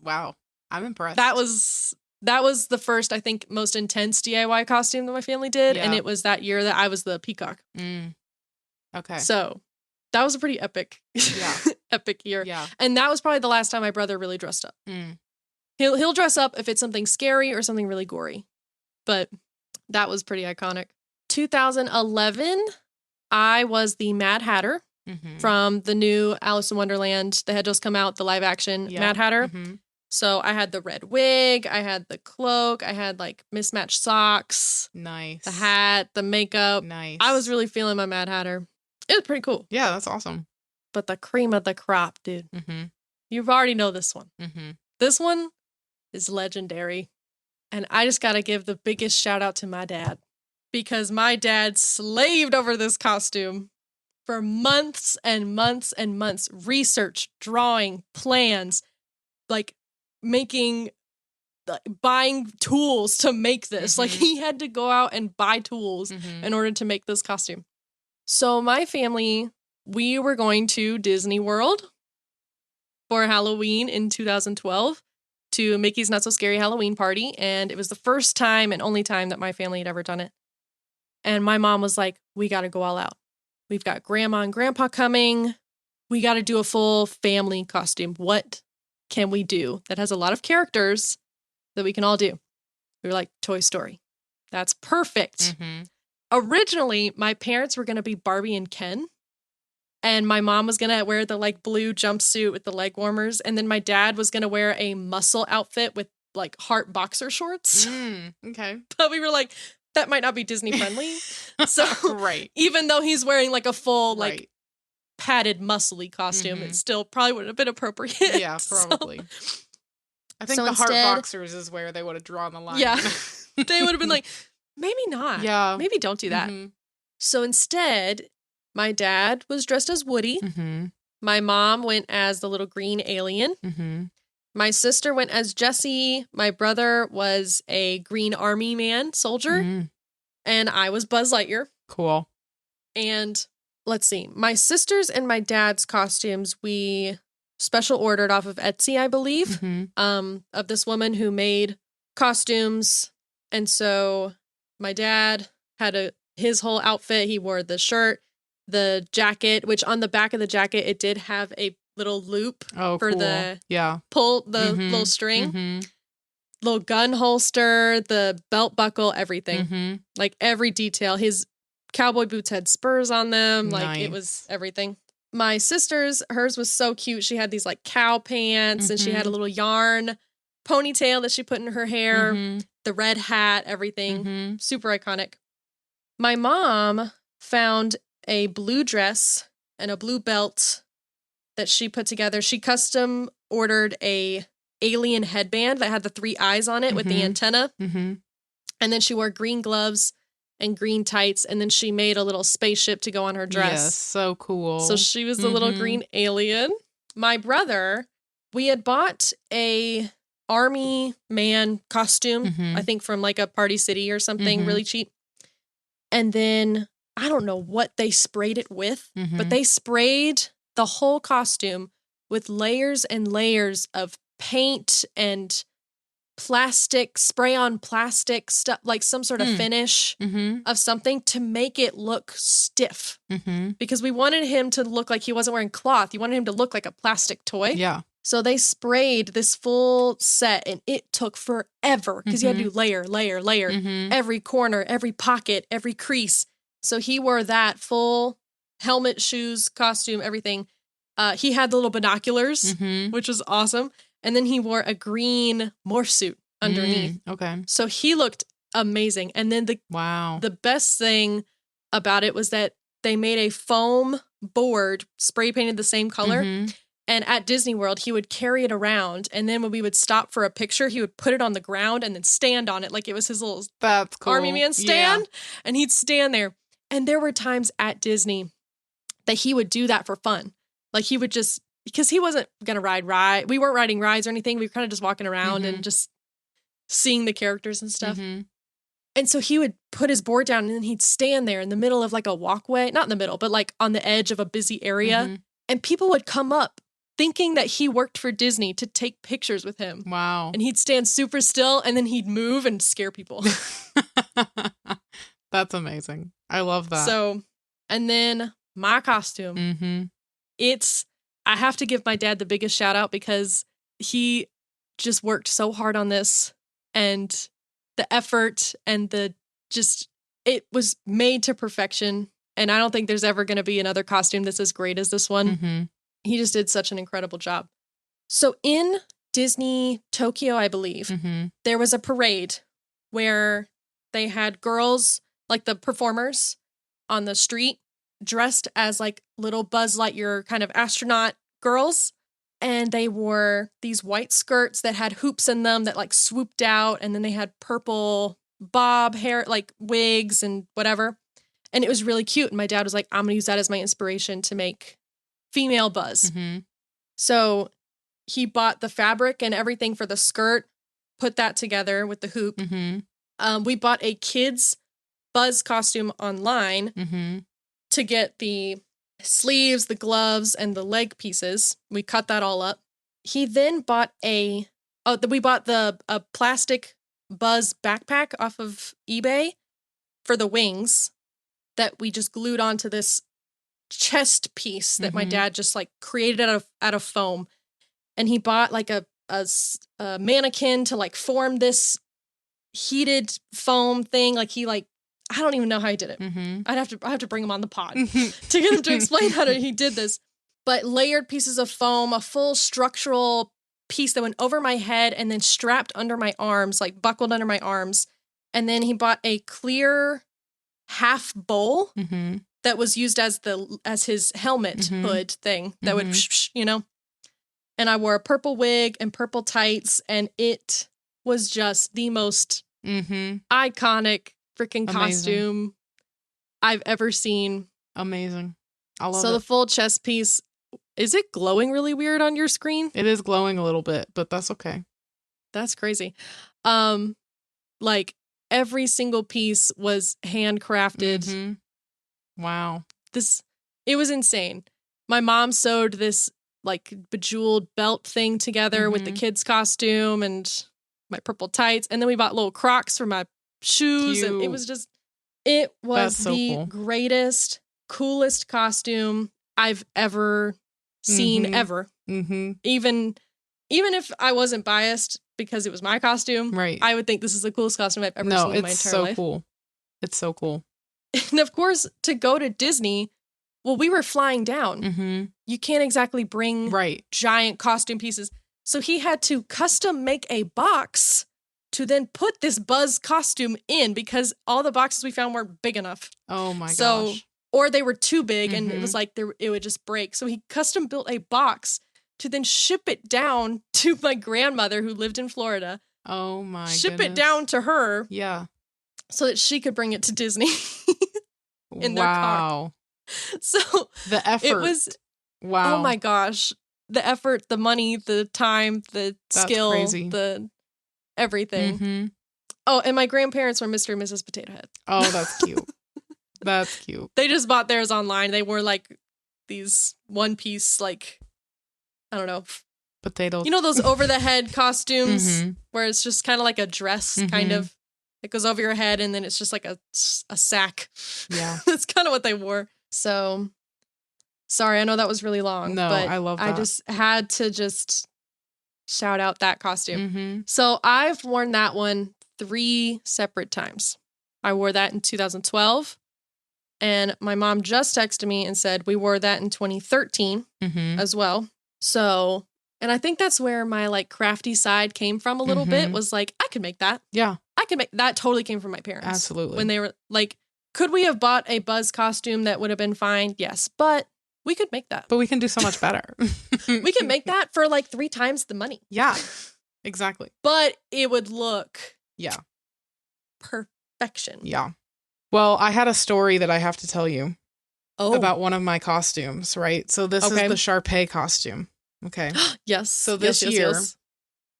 Wow. I'm impressed. That was the first, I think, most intense DIY costume that my family did. Yeah. And it was that year that I was the peacock. Okay. So that was a pretty epic, epic year. Yeah. And that was probably the last time my brother really dressed up. He'll dress up if it's something scary or something really gory. But that was pretty iconic. 2011, I was the Mad Hatter from the new Alice in Wonderland that had just come out, the live action Mad Hatter. So I had the red wig, I had the cloak, I had like mismatched socks. Nice. The hat, the makeup. Nice. I was really feeling my Mad Hatter. It was pretty cool. Yeah, that's awesome. But the cream of the crop, dude. You've already know this one. This one is legendary. And I just got to give the biggest shout out to my dad. Because my dad slaved over this costume for months and months and months. Research, drawing, plans, like buying tools to make this. Like he had to go out and buy tools in order to make this costume. So my family, we were going to Disney World for Halloween in 2012 to Mickey's Not So Scary Halloween Party. And it was the first time and only time that my family had ever done it. And my mom was like, we got to go all out. We've got grandma and grandpa coming. We got to do a full family costume. What can we do that has a lot of characters that we can all do? We were like, Toy Story. That's perfect. Originally, my parents were going to be Barbie and Ken. And my mom was going to wear the like blue jumpsuit with the leg warmers. And then my dad was going to wear a muscle outfit with like heart boxer shorts. Okay. But we were like, that might not be Disney friendly. So even though he's wearing like a full like padded muscly costume, it still probably would have been appropriate. Yeah, probably. So, I think the heart boxers is where they would have drawn the line. Yeah. They would have been like, maybe not. Yeah. Maybe don't do that. So instead, my dad was dressed as Woody. My mom went as the little green alien. My sister went as Jessie. My brother was a green army man soldier. And I was Buzz Lightyear. Cool. And let's see. My sister's and my dad's costumes, we special ordered off of Etsy, I believe, of this woman who made costumes. And so my dad had his whole outfit. He wore the shirt, the jacket, which on the back of the jacket, it did have a little loop for the pull, the little string, little gun holster, the belt buckle, everything. Like every detail. His cowboy boots had spurs on them. Like it was everything. My sister's, hers was so cute. She had these like cow pants and she had a little yarn ponytail that she put in her hair, the red hat, everything. Super iconic. My mom found a blue dress and a blue belt that she put together. She custom ordered a alien headband that had the 3 eyes on it with the antenna. And then she wore green gloves and green tights. And then she made a little spaceship to go on her dress. Yes, so cool. So she was the little green alien. My brother, we had bought a army man costume, I think from like a Party City or something, really cheap. And then I don't know what they sprayed it with, but they sprayed the whole costume with layers and layers of paint and spray on plastic stuff, like some sort of finish of something to make it look stiff. Because we wanted him to look like he wasn't wearing cloth. You wanted him to look like a plastic toy. Yeah. So they sprayed this full set and it took forever because you had to do layer, every corner, every pocket, every crease. So he wore that full helmet, shoes, costume, everything. He had the little binoculars, which was awesome. And then he wore a green morph suit underneath. Okay. So he looked amazing. And then the best thing about it was that they made a foam board, spray painted the same color. And at Disney World, he would carry it around. And then when we would stop for a picture, he would put it on the ground and then stand on it like it was his little army man stand. Yeah. And he'd stand there. And there were times at Disney that he would do that for fun. Like he would just, because he wasn't going to ride. We weren't riding rides or anything. We were kind of just walking around and just seeing the characters and stuff. And so he would put his board down and then he'd stand there in the middle of like a walkway, not in the middle, but like on the edge of a busy area. And people would come up thinking that he worked for Disney to take pictures with him. Wow. And he'd stand super still and then he'd move and scare people. That's amazing. I love that. So, and then my costume. I have to give my dad the biggest shout out because he just worked so hard on this and the effort and it was made to perfection. And I don't think there's ever going to be another costume that's as great as this one. He just did such an incredible job. So in Disney Tokyo, I believe, there was a parade where they had girls, like the performers on the street, dressed as like little Buzz Lightyear kind of astronaut girls. And they wore these white skirts that had hoops in them that like swooped out. And then they had purple bob hair, like wigs and whatever. And it was really cute. And my dad was like, I'm going to use that as my inspiration to make female Buzz. So he bought the fabric and everything for the skirt, put that together with the hoop. We bought a kid's Buzz costume online to get the sleeves, the gloves, and the leg pieces. We cut that all up. He then bought a plastic Buzz backpack off of eBay for the wings that we just glued onto this chest piece that my dad just like created out of foam. And he bought like a mannequin to like form this heated foam thing. Like he like, I don't even know how he did it. I have to bring him on the pod to get him to explain how he did this. But layered pieces of foam, a full structural piece that went over my head and then strapped under my arms, like buckled under my arms. And then he bought a clear half bowl that was used as his helmet hood thing that would, And I wore a purple wig and purple tights, and it was just the most iconic freaking costume I've ever seen. Amazing. I love it. So the full chest piece, is it glowing really weird on your screen? It is glowing a little bit, but that's okay. That's crazy. Like every single piece was handcrafted. Wow. It was insane. My mom sewed this like bejeweled belt thing together with the kids' costume and my purple tights. And then we bought little Crocs for my shoes. Cute. And it was so the cool. greatest, coolest costume I've ever seen ever. Even if I wasn't biased because it was my costume, right? I would think this is the coolest costume I've ever seen in my entire life. Cool. It's so cool. And of course, to go to Disney, well, we were flying down. You can't exactly bring giant costume pieces. So he had to custom make a box to then put this Buzz costume in because all the boxes we found weren't big enough. Oh my gosh. Or they were too big and it was like it would just break. So he custom built a box to then ship it down to my grandmother who lived in Florida. Oh my Ship it down to her. Yeah. So that she could bring it to Disney in their car. So the effort. It was, wow. Oh my gosh. The effort, the money, the time, the skill, crazy. The everything. Oh, and my grandparents were Mr. and Mrs. Potato Head. Oh, that's cute. That's cute. They just bought theirs online. They wore like these one piece, like, I don't know, Potato. You know those over-the-head costumes Mhm. where it's just kind of like a dress, kind of. It goes over your head, and then it's just like a sack. Yeah. That's kind of what they wore. So, sorry, I know that was really long. No, but I love that. I just had to just shout out that costume. Mm-hmm. So, I've worn that one 3 separate times. I wore that in 2012. And my mom just texted me and said we wore that in 2013 as well. So, and I think that's where my like crafty side came from a little bit, was like, I could make that. Yeah. I could make that. Totally came from my parents. Absolutely. When they were like, could we have bought a Buzz costume that would have been fine? Yes. But we could make that. But we can do so much better. We can make that for like 3 times the money. Yeah. Exactly. But it would look. Yeah. Perfection. Yeah. Well, I had a story that I have to tell you about Oh. one of my costumes, right? So this is the Sharpay costume. Okay. Yes. So this year,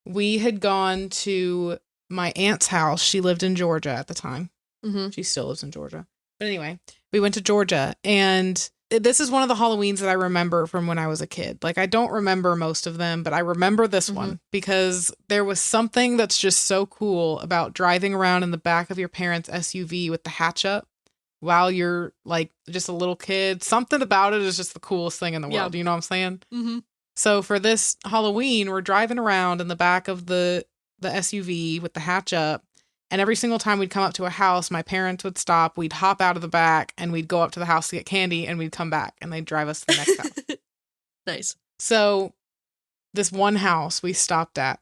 we had gone to my aunt's house. She lived in Georgia at the time. She still lives in Georgia. But anyway, we went to Georgia, and this is one of the Halloweens that I remember from when I was a kid. Like, I don't remember most of them, but I remember this one because there was something that's just so cool about driving around in the back of your parents' SUV with the hatch up while you're like just a little kid. Something about it is just the coolest thing in the world. You know what I'm saying? Mm-hmm. So for this Halloween, we're driving around in the back of the SUV with the hatch up. And every single time we'd come up to a house, my parents would stop. We'd hop out of the back and we'd go up to the house to get candy, and we'd come back and they'd drive us to the next house. Nice. So this one house we stopped at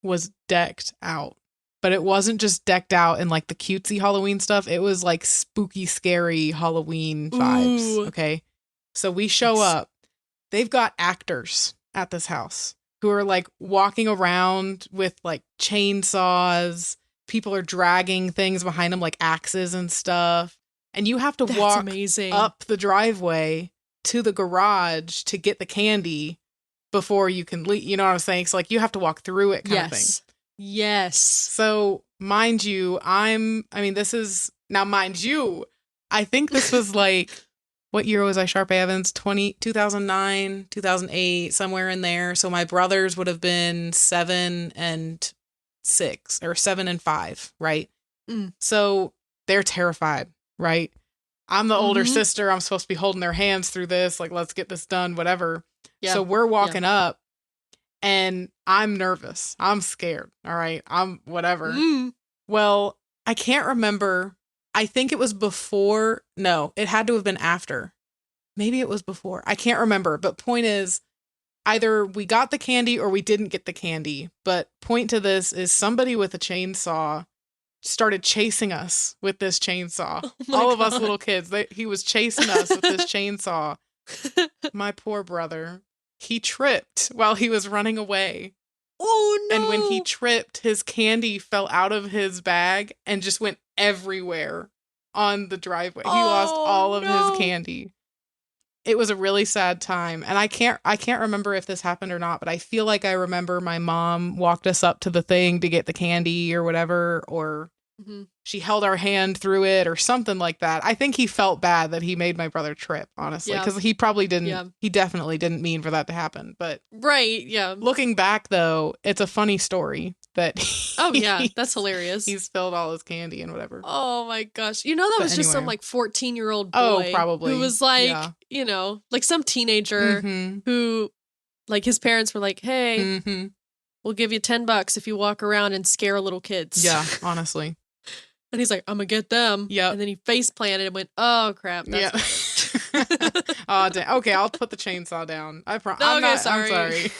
was decked out, but it wasn't just decked out in like the cutesy Halloween stuff. It was like spooky, scary Halloween vibes. Ooh. Okay. So we show up. They've got actors at this house who are like walking around with like chainsaws. People are dragging things behind them like axes and stuff. And you have to walk up the driveway to the garage to get the candy before you can leave. You know what I'm saying? So like you have to walk through it kind of thing. Yes. So mind you, this is now mind you, I think this was like, what year was I Sharpay Evans? 2009, 2008, somewhere in there. So my brothers would have been 7 and 6 or 7 and 5, right? So they're terrified, right? I'm the older sister. I'm supposed to be holding their hands through this. Like, let's get this done, whatever. Yeah. So we're walking up and I'm nervous. I'm scared. All right. I'm whatever. Well, I can't remember. I think it was before. No, it had to have been after. Maybe it was before. I can't remember. But point is, either we got the candy or we didn't get the candy. But point to this is somebody with a chainsaw started chasing us with this chainsaw. All of us little kids. He was chasing us with this chainsaw. My poor brother. He tripped while he was running away. Oh, no. And when he tripped, his candy fell out of his bag and just went everywhere on the driveway. He lost all of his candy. It was a really sad time. And I can't remember if this happened or not, but I feel like I remember my mom walked us up to the thing to get the candy or whatever, or she held our hand through it or something like that. I think he felt bad that he made my brother trip, honestly, because he probably didn't, he definitely didn't mean for that to happen. But looking back, though, it's a funny story that that's hilarious. He spilled all his candy and whatever. Oh my gosh. You know, that was just some like 14-year-old boy probably who was like, you know, like some teenager who like his parents were like, hey, we'll give you $10 if you walk around and scare little kids. Yeah, honestly. And he's like, I'm gonna get them. Yeah. And then he face planted and went, oh crap. Oh, dang. Okay, I'll put the chainsaw down. I'm sorry. I'm sorry.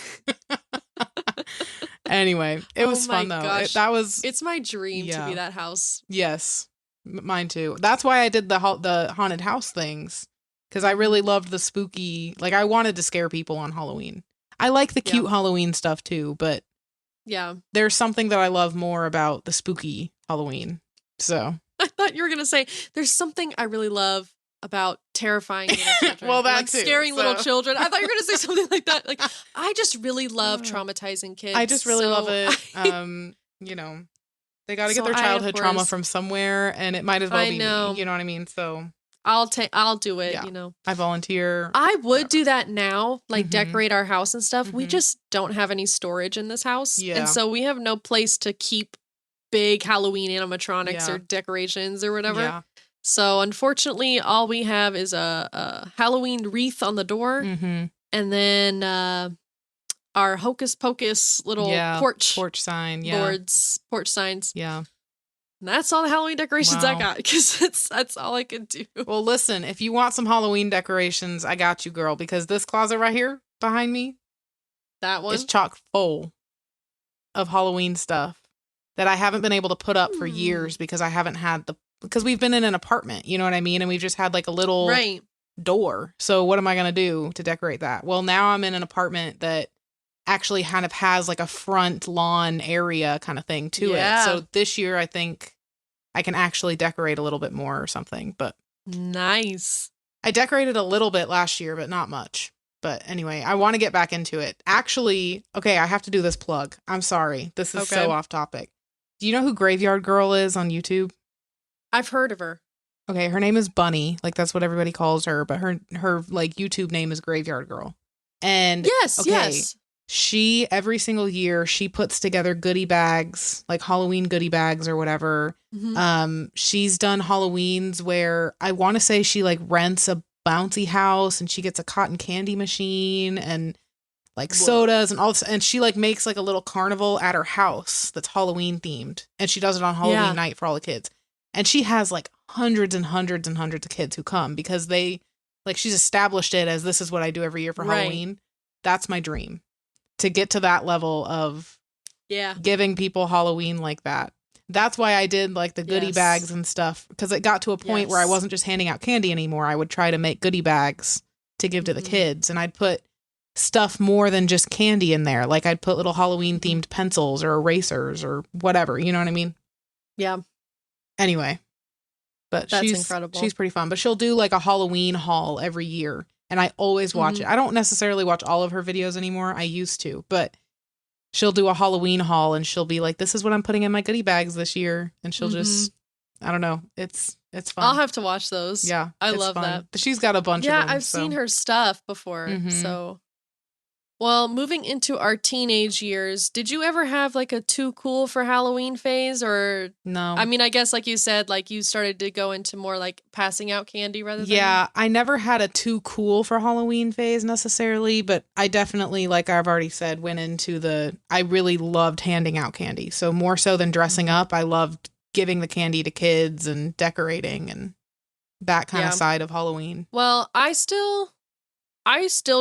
Anyway, it was fun though. It's my dream to be that house. Yes, mine too. That's why I did the haunted house things, because I really loved the spooky. Like, I wanted to scare people on Halloween. I like the cute Halloween stuff too, but there's something that I love more about the spooky Halloween. So I thought you were gonna say there's something I really love about terrifying little children. Well, that like too, scaring little children. I thought you were gonna say something like that. Like, I just really love traumatizing kids. I just really love it. You know, they got to get their childhood trauma from somewhere, and it might as well be me. You know what I mean? So I'll do it, Yeah. you know. I volunteer. I would whatever. do that now, like Mhm. decorate our house and stuff. We Mhm. just don't have any storage in this house. Yeah. And so we have no place to keep big Halloween animatronics Yeah. or decorations or whatever. Yeah. So unfortunately, all we have is a Halloween wreath on the door, Mm-hmm. and then our hocus pocus little porch sign. Yeah. boards, porch signs. Yeah. And that's all the Halloween decorations I Wow. got because that's all I could do. Well, listen, if you want some Halloween decorations, I got you, girl, because this closet right here behind me That one. is chock full of Halloween stuff that I haven't been able to put up for years because I haven't had because we've been in an apartment, you know what I mean? And we've just had like a little door. So what am I going to do to decorate that? Well, now I'm in an apartment that actually kind of has like a front lawn area kind of thing to it. So this year I think I can actually decorate a little bit more or something, but nice. I decorated a little bit last year, but not much. But anyway, I want to get back into it. Actually, okay, I have to do this plug. I'm sorry. This is so off topic. Do you know who Graveyard Girl is on YouTube? I've heard of her. Okay, her name is Bunny. Like that's what everybody calls her, but her like YouTube name is Graveyard Girl. And yes. She, every single year, she puts together goodie bags, like Halloween goodie bags or whatever. Mm-hmm. She's done Halloweens where I want to say she like rents a bouncy house and she gets a cotton candy machine and like sodas and all this. And she like makes like a little carnival at her house that's Halloween themed. And she does it on Halloween night for all the kids. And she has like hundreds and hundreds and hundreds of kids who come because she's established it as this is what I do every year for Halloween. That's my dream. To get to that level of giving people Halloween like that. That's why I did like the goodie bags and stuff. Because it got to a point where I wasn't just handing out candy anymore. I would try to make goodie bags to give to the kids. And I'd put stuff more than just candy in there. Like I'd put little Halloween themed pencils or erasers or whatever. You know what I mean? Yeah. Anyway. But that's incredible. She's pretty fun. But she'll do like a Halloween haul every year. And I always watch it. I don't necessarily watch all of her videos anymore. I used to, but she'll do a Halloween haul and she'll be like, this is what I'm putting in my goodie bags this year. And she'll just, I don't know. It's fun. I'll have to watch those. Yeah. I love fun. that. She's got a bunch of them. Yeah, I've seen her stuff before. So, well, moving into our teenage years, did you ever have like a too cool for Halloween phase or no? I mean, I guess like you said, like you started to go into more like passing out candy rather than. Yeah, I never had a too cool for Halloween phase necessarily, but I definitely, like I've already said, went into I really loved handing out candy. So more so than dressing up, I loved giving the candy to kids and decorating and that kind of side of Halloween. Well, I still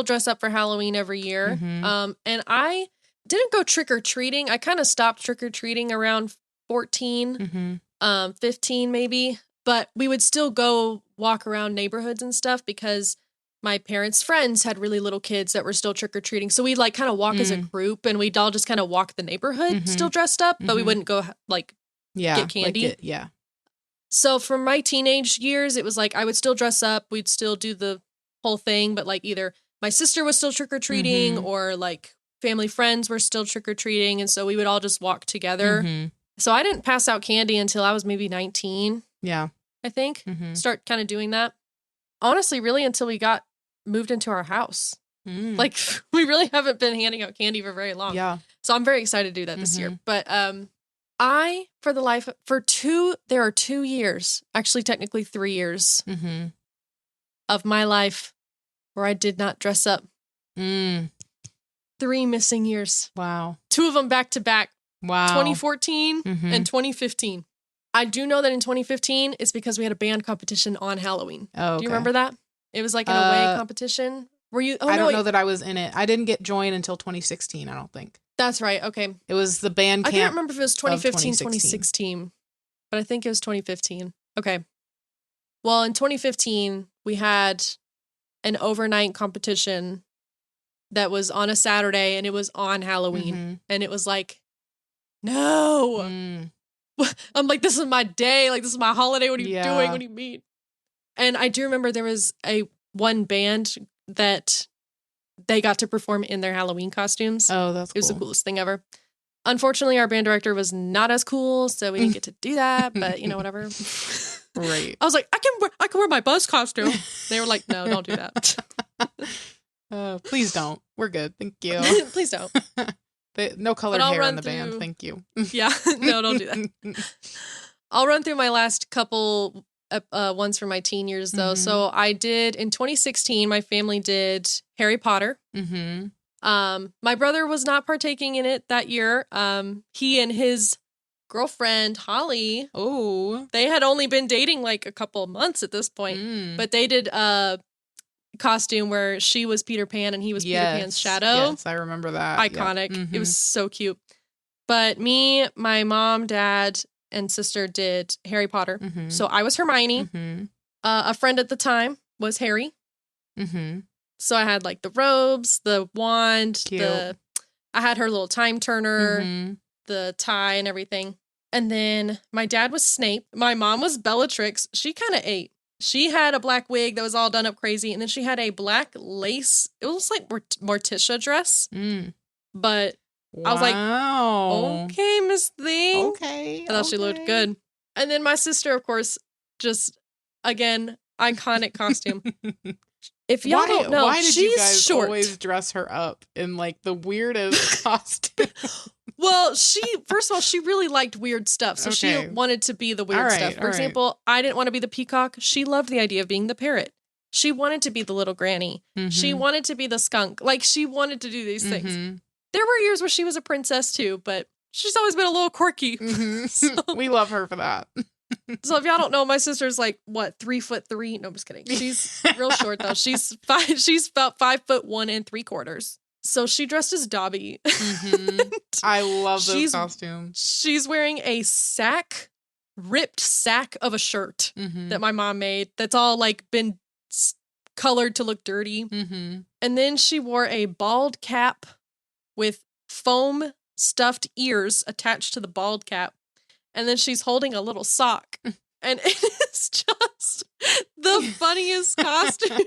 dress up for Halloween every year. And I didn't go trick-or-treating. I kind of stopped trick-or-treating around 14, 15 maybe. But we would still go walk around neighborhoods and stuff because my parents' friends had really little kids that were still trick-or-treating. So we'd like kind of walk as a group and we'd all just kind of walk the neighborhood still dressed up, but we wouldn't go like get candy. So for my teenage years, it was like I would still dress up. We'd still do the whole thing, but like either my sister was still trick-or-treating or like family friends were still trick-or-treating, and so we would all just walk together. So I didn't pass out candy until I was maybe 19. I think. Start kind of doing that. Honestly, really until we got moved into our house. Like we really haven't been handing out candy for very long. So I'm very excited to do that this year. But there are 2 years, actually technically 3 years of my life where I did not dress up. 3 missing years. Wow. 2 of them back to back. Wow. 2014 and 2015. I do know that in 2015, it's because we had a band competition on Halloween. Oh, okay. Do you remember that? It was like an away competition. Were you? I don't know that I was in it. I didn't get joined until 2016, I don't think. That's right. Okay. It was the band camp. I can't remember if it was 2015, 2016, but I think it was 2015. Okay. Well, in 2015, we had an overnight competition that was on a Saturday and it was on Halloween. And it was like, no. I'm like, this is my day. Like, this is my holiday. What are you doing? What do you mean? And I do remember there was one band that they got to perform in their Halloween costumes. Oh, that's cool. It was the coolest thing ever. Unfortunately, our band director was not as cool, so we didn't get to do that, but, whatever. Right. I was like, I can wear my buzz costume. They were like, no, don't do that. Please don't. We're good. Thank you. Please don't. No colored hair in the band. Thank you. Yeah. No, don't do that. I'll run through my last couple ones from my teen years, though. So I did, in 2016, my family did Harry Potter. My brother was not partaking in it that year. He and his girlfriend, Holly, they had only been dating like a couple of months at this point, but they did a costume where she was Peter Pan and he was Peter Pan's shadow. Yes, I remember that. Iconic. It was so cute. But me, my mom, dad, and sister did Harry Potter. So I was Hermione. A friend at the time was Harry. So I had like the robes, the wand, I had her little time turner, the tie and everything. And then my dad was Snape. My mom was Bellatrix. She kind of ate. She had a black wig that was all done up crazy. And then she had a black lace. It was like Morticia dress. But I was like, okay, Miss Thing. Okay. I thought she looked good. And then my sister, of course, just, again, iconic costume. If y'all don't know, why did she's you guys short. always dress her up in like the weirdest costume? Well, first of all, she really liked weird stuff. So she wanted to be the weird stuff. For example, I didn't want to be the peacock. She loved the idea of being the parrot. She wanted to be the little granny. She wanted to be the skunk. Like, she wanted to do these things. There were years where she was a princess too, but she's always been a little quirky. So, we love her for that. So if y'all don't know, my sister's like, what, 3'3"? No, I'm just kidding. She's real short though. She's about 5'1 3/4. So she dressed as Dobby. I love those costumes. She's wearing a ripped sack of a shirt that my mom made. That's all like been colored to look dirty. And then she wore a bald cap with foam stuffed ears attached to the bald cap. And then she's holding a little sock. And it is just the funniest costume.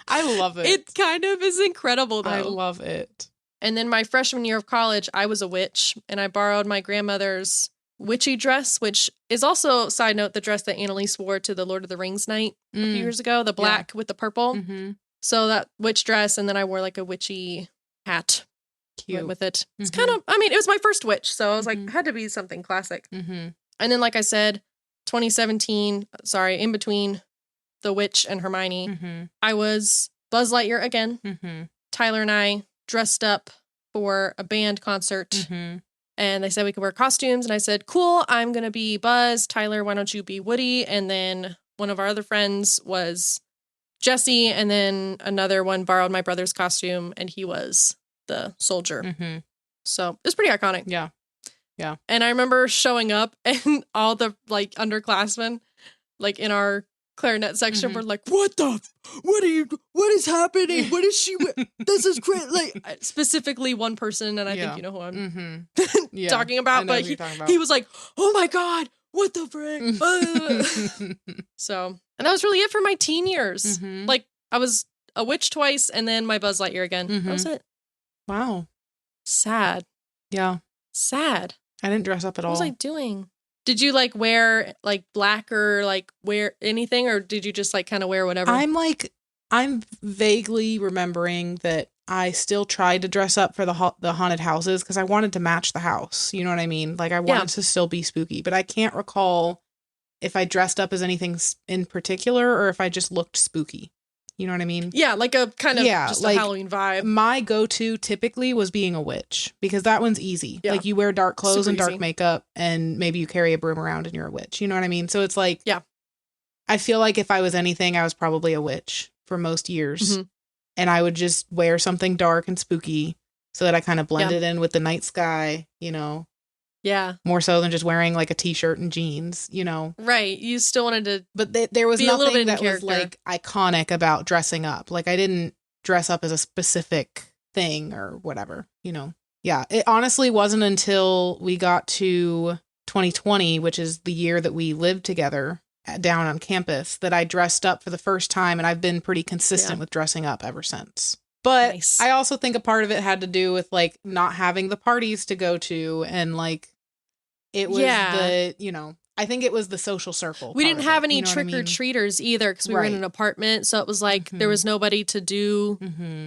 I love it. It kind of is incredible, though. I love it. And then my freshman year of college, I was a witch. And I borrowed my grandmother's witchy dress, which is also, side note, the dress that Annalise wore to the Lord of the Rings night a few years ago. The black with the purple. So that witch dress. And then I wore like a witchy hat. Cute. With it. It's kind of, I mean, it was my first witch, so I was like, had to be something classic. And then, like I said, 2017, in between the witch and Hermione, I was Buzz Lightyear again. Tyler and I dressed up for a band concert, and they said we could wear costumes, and I said, cool, I'm going to be Buzz. Tyler, why don't you be Woody? And then one of our other friends was Jesse, and then another one borrowed my brother's costume, and he was the soldier. So it was pretty iconic. Yeah. And I remember showing up and all the like underclassmen like in our clarinet section were like, what is happening? What is she this is crazy. Like, specifically one person, and I think you know who I'm talking about, but he was like, oh my god, what the frick. So, and that was really it for my teen years. Like, I was a witch twice and then my Buzz Lightyear again. That was it. Wow. Sad. Yeah. Sad. I didn't dress up at all. What was I doing? Did you like wear like black or like wear anything, or did you just like kind of wear whatever? I'm vaguely remembering that I still tried to dress up for the haunted houses because I wanted to match the house. You know what I mean? Like, I wanted to still be spooky, but I can't recall if I dressed up as anything in particular or if I just looked spooky. You know what I mean? Yeah, like a kind of just like a Halloween vibe. My go-to typically was being a witch because that one's easy. Yeah. Like, you wear dark clothes and dark makeup and maybe you carry a broom around and you're a witch. You know what I mean? So it's like, I feel like if I was anything, I was probably a witch for most years. And I would just wear something dark and spooky so that I kind of blended in with the night sky, you know? Yeah. More so than just wearing like a t-shirt and jeans, you know? Right. You still wanted to. But there was nothing that was like iconic about dressing up. Like, I didn't dress up as a specific thing or whatever, you know? Yeah. It honestly wasn't until we got to 2020, which is the year that we lived together down on campus, that I dressed up for the first time. And I've been pretty consistent with dressing up ever since. But I also think a part of it had to do with like not having the parties to go to, and like, it was the, you know, I think it was the social circle. We didn't have any you know trick-or-treaters either because we were in an apartment. So it was like there was nobody to do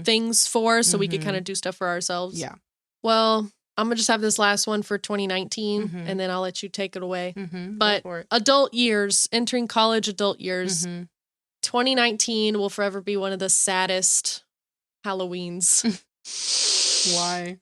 things for, so we could kind of do stuff for ourselves. Yeah. Well, I'm going to just have this last one for 2019, and then I'll let you take it away. But adult years, entering college adult years, 2019 will forever be one of the saddest Halloweens. Why?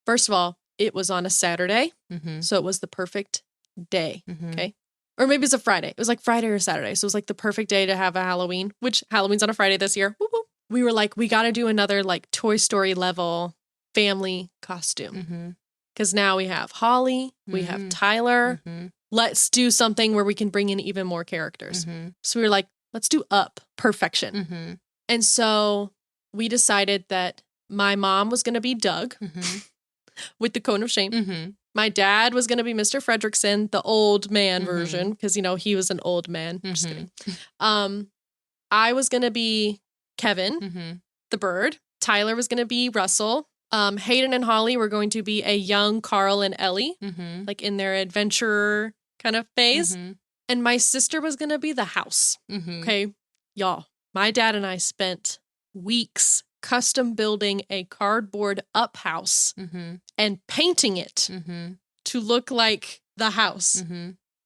First of all, it was on a Saturday, so it was the perfect day, okay? Or maybe it's a Friday. It was like Friday or Saturday, so it was like the perfect day to have a Halloween, which Halloween's on a Friday this year. Whoop, whoop. We were like, we got to do another like Toy Story level family costume. Because now we have Holly, we have Tyler. Let's do something where we can bring in even more characters. So we were like, let's do Up Perfection. And so we decided that my mom was going to be Doug with the cone of shame. My dad was going to be Mr. Fredrickson, the old man version, because, you know, he was an old man. Just kidding. I was going to be Kevin, the bird. Tyler was going to be Russell. Hayden and Holly were going to be a young Carl and Ellie, like in their adventure kind of phase. And my sister was going to be the house. Okay, y'all, my dad and I spent weeks custom building a cardboard up house and painting it to look like the house.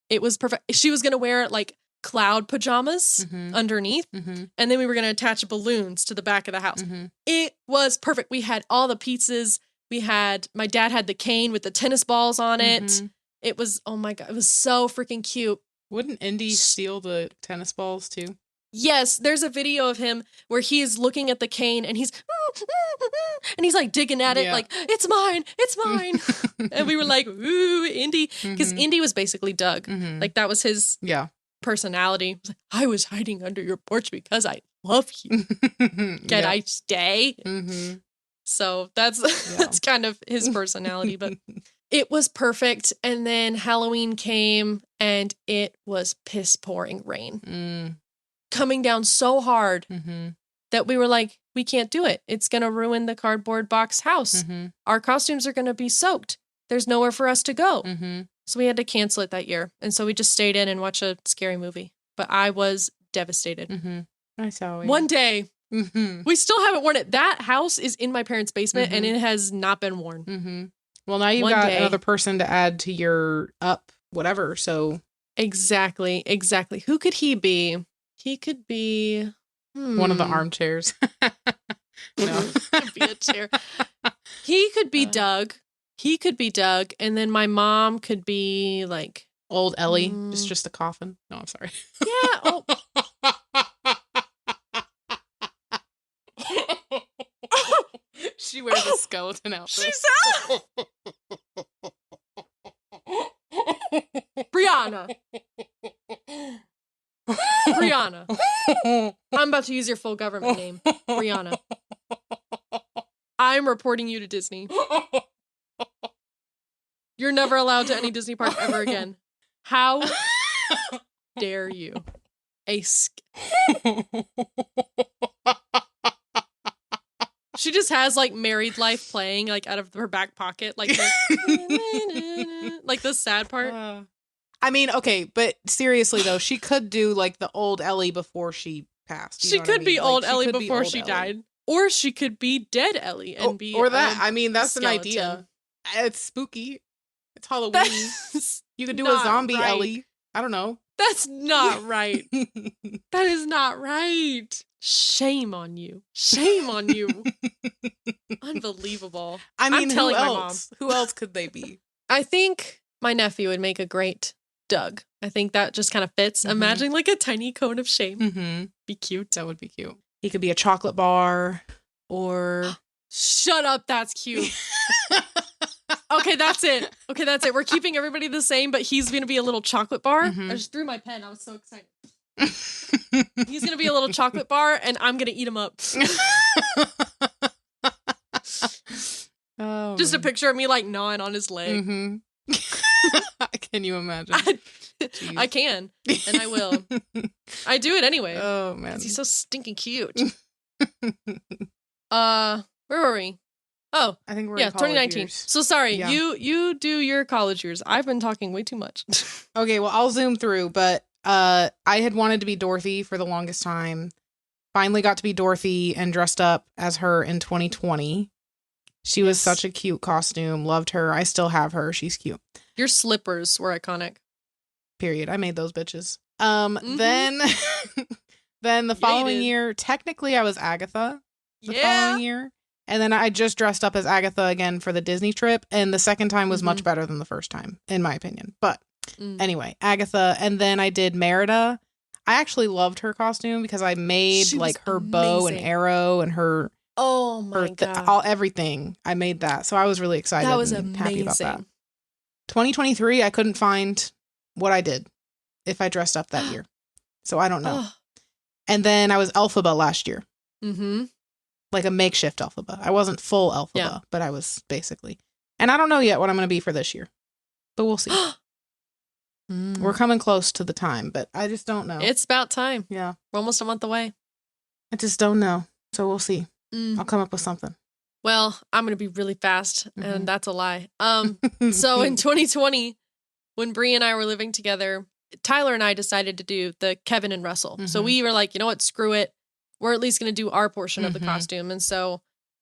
It was perfect. She was going to wear like cloud pajamas underneath, and then we were going to attach balloons to the back of the house. It was perfect. We had all the pieces. My dad had the cane with the tennis balls on it. It was, oh my God, it was so freaking cute. Wouldn't Indy steal the tennis balls too? Yes, there's a video of him where he's looking at the cane and he's like digging at it like, it's mine. And we were like, ooh, Indy. Because Indy was basically Doug. Like that was his personality. I was hiding under your porch because I love you. Can I stay? So that's kind of his personality. But it was perfect. And then Halloween came and it was piss pouring rain. Coming down so hard that we were like, we can't do it. It's going to ruin the cardboard box house. Our costumes are going to be soaked. There's nowhere for us to go. So we had to cancel it that year. And so we just stayed in and watched a scary movie. But I was devastated. I saw it. One day, we still haven't worn it. That house is in my parents' basement and it has not been worn. Well, now you've got another person to add to your up whatever. So Exactly. Who could he be? He could be one of the armchairs. No, could be a chair. He could be Doug. And then my mom could be like old Ellie. Just a coffin. No, I'm sorry. Yeah. She wears a skeleton outfit. Briahna. I'm about to use your full government name. Briahna. I'm reporting you to Disney. You're never allowed to any Disney park ever again. How dare you? She just has like Married Life playing like out of her back pocket, like like the sad part. I mean, okay, but seriously though, she could do like the old Ellie before she passed. She could be old Ellie before she died, or she could be dead Ellie and be or that. I mean, that's skeleton. an idea. It's spooky. It's Halloween. You could do a zombie Ellie. I don't know. That's not right. That is not right. Shame on you. Unbelievable. I mean, I'm telling who my else? Who else could they be? I think my nephew would make a great Doug. I think that just kind of fits. Imagining like a tiny cone of shame. Be cute. That would be cute. He could be a chocolate bar or... Shut up. That's cute. Okay, that's it. We're keeping everybody the same, but he's going to be a little chocolate bar. I just threw my pen. I was so excited. He's going to be a little chocolate bar, and I'm going to eat him up. Just a picture of me, like, gnawing on his leg. Can you imagine? I can, and I will. I do it anyway. Oh, man. Because he's so stinking cute. Where were we? Oh, I think we're yeah, in college 2019. years. So sorry, Yeah. you do your college years. I've been talking way too much. Okay, well, I'll zoom through, but I had wanted to be Dorothy for the longest time. Finally got to be Dorothy and dressed up as her in 2020. She was such a cute costume. Loved her. I still have her. She's cute. Your slippers were iconic. Period. I made those bitches. Then then the following year, technically I was Agatha the following year. And then I just dressed up as Agatha again for the Disney trip. And the second time was much better than the first time, in my opinion. But anyway, Agatha. And then I did Merida. I actually loved her costume because I made like her bow and arrow and her God, everything. I made that. So I was really excited. That was and happy about that. 2023, I couldn't find what I did if I dressed up that year. So I don't know. And then I was Elphaba last year. Like a makeshift Elphaba. I wasn't full Elphaba, but I was basically. And I don't know yet what I'm going to be for this year. But we'll see. We're coming close to the time, but I just don't know. It's about time. Yeah. We're almost a month away. I just don't know. So we'll see. I'll come up with something. Well, I'm going to be really fast, and that's a lie. So in 2020, when Brie and I were living together, Tyler and I decided to do the Kevin and Russell. So we were like, you know what? Screw it. We're at least going to do our portion of the costume. And so,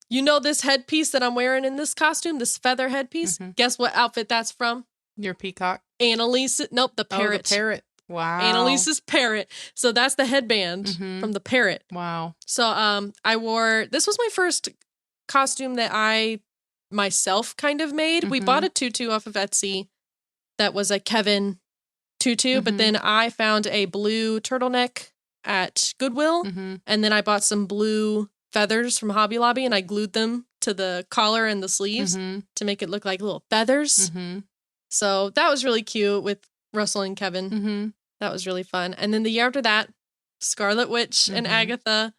you know, this headpiece that I'm wearing in this costume, this feather headpiece, guess what outfit that's from? Your peacock. Annalise. Nope, the parrot. Oh, the parrot. Wow. Annalise's parrot. So that's the headband from the parrot. Wow. So this was my first costume that I myself kind of made. We bought a tutu off of Etsy that was a Kevin tutu, but then I found a blue turtleneck at Goodwill, and then I bought some blue feathers from Hobby Lobby, and I glued them to the collar and the sleeves to make it look like little feathers. So that was really cute with Russell and Kevin. That was really fun. And then the year after that, Scarlet Witch and Agatha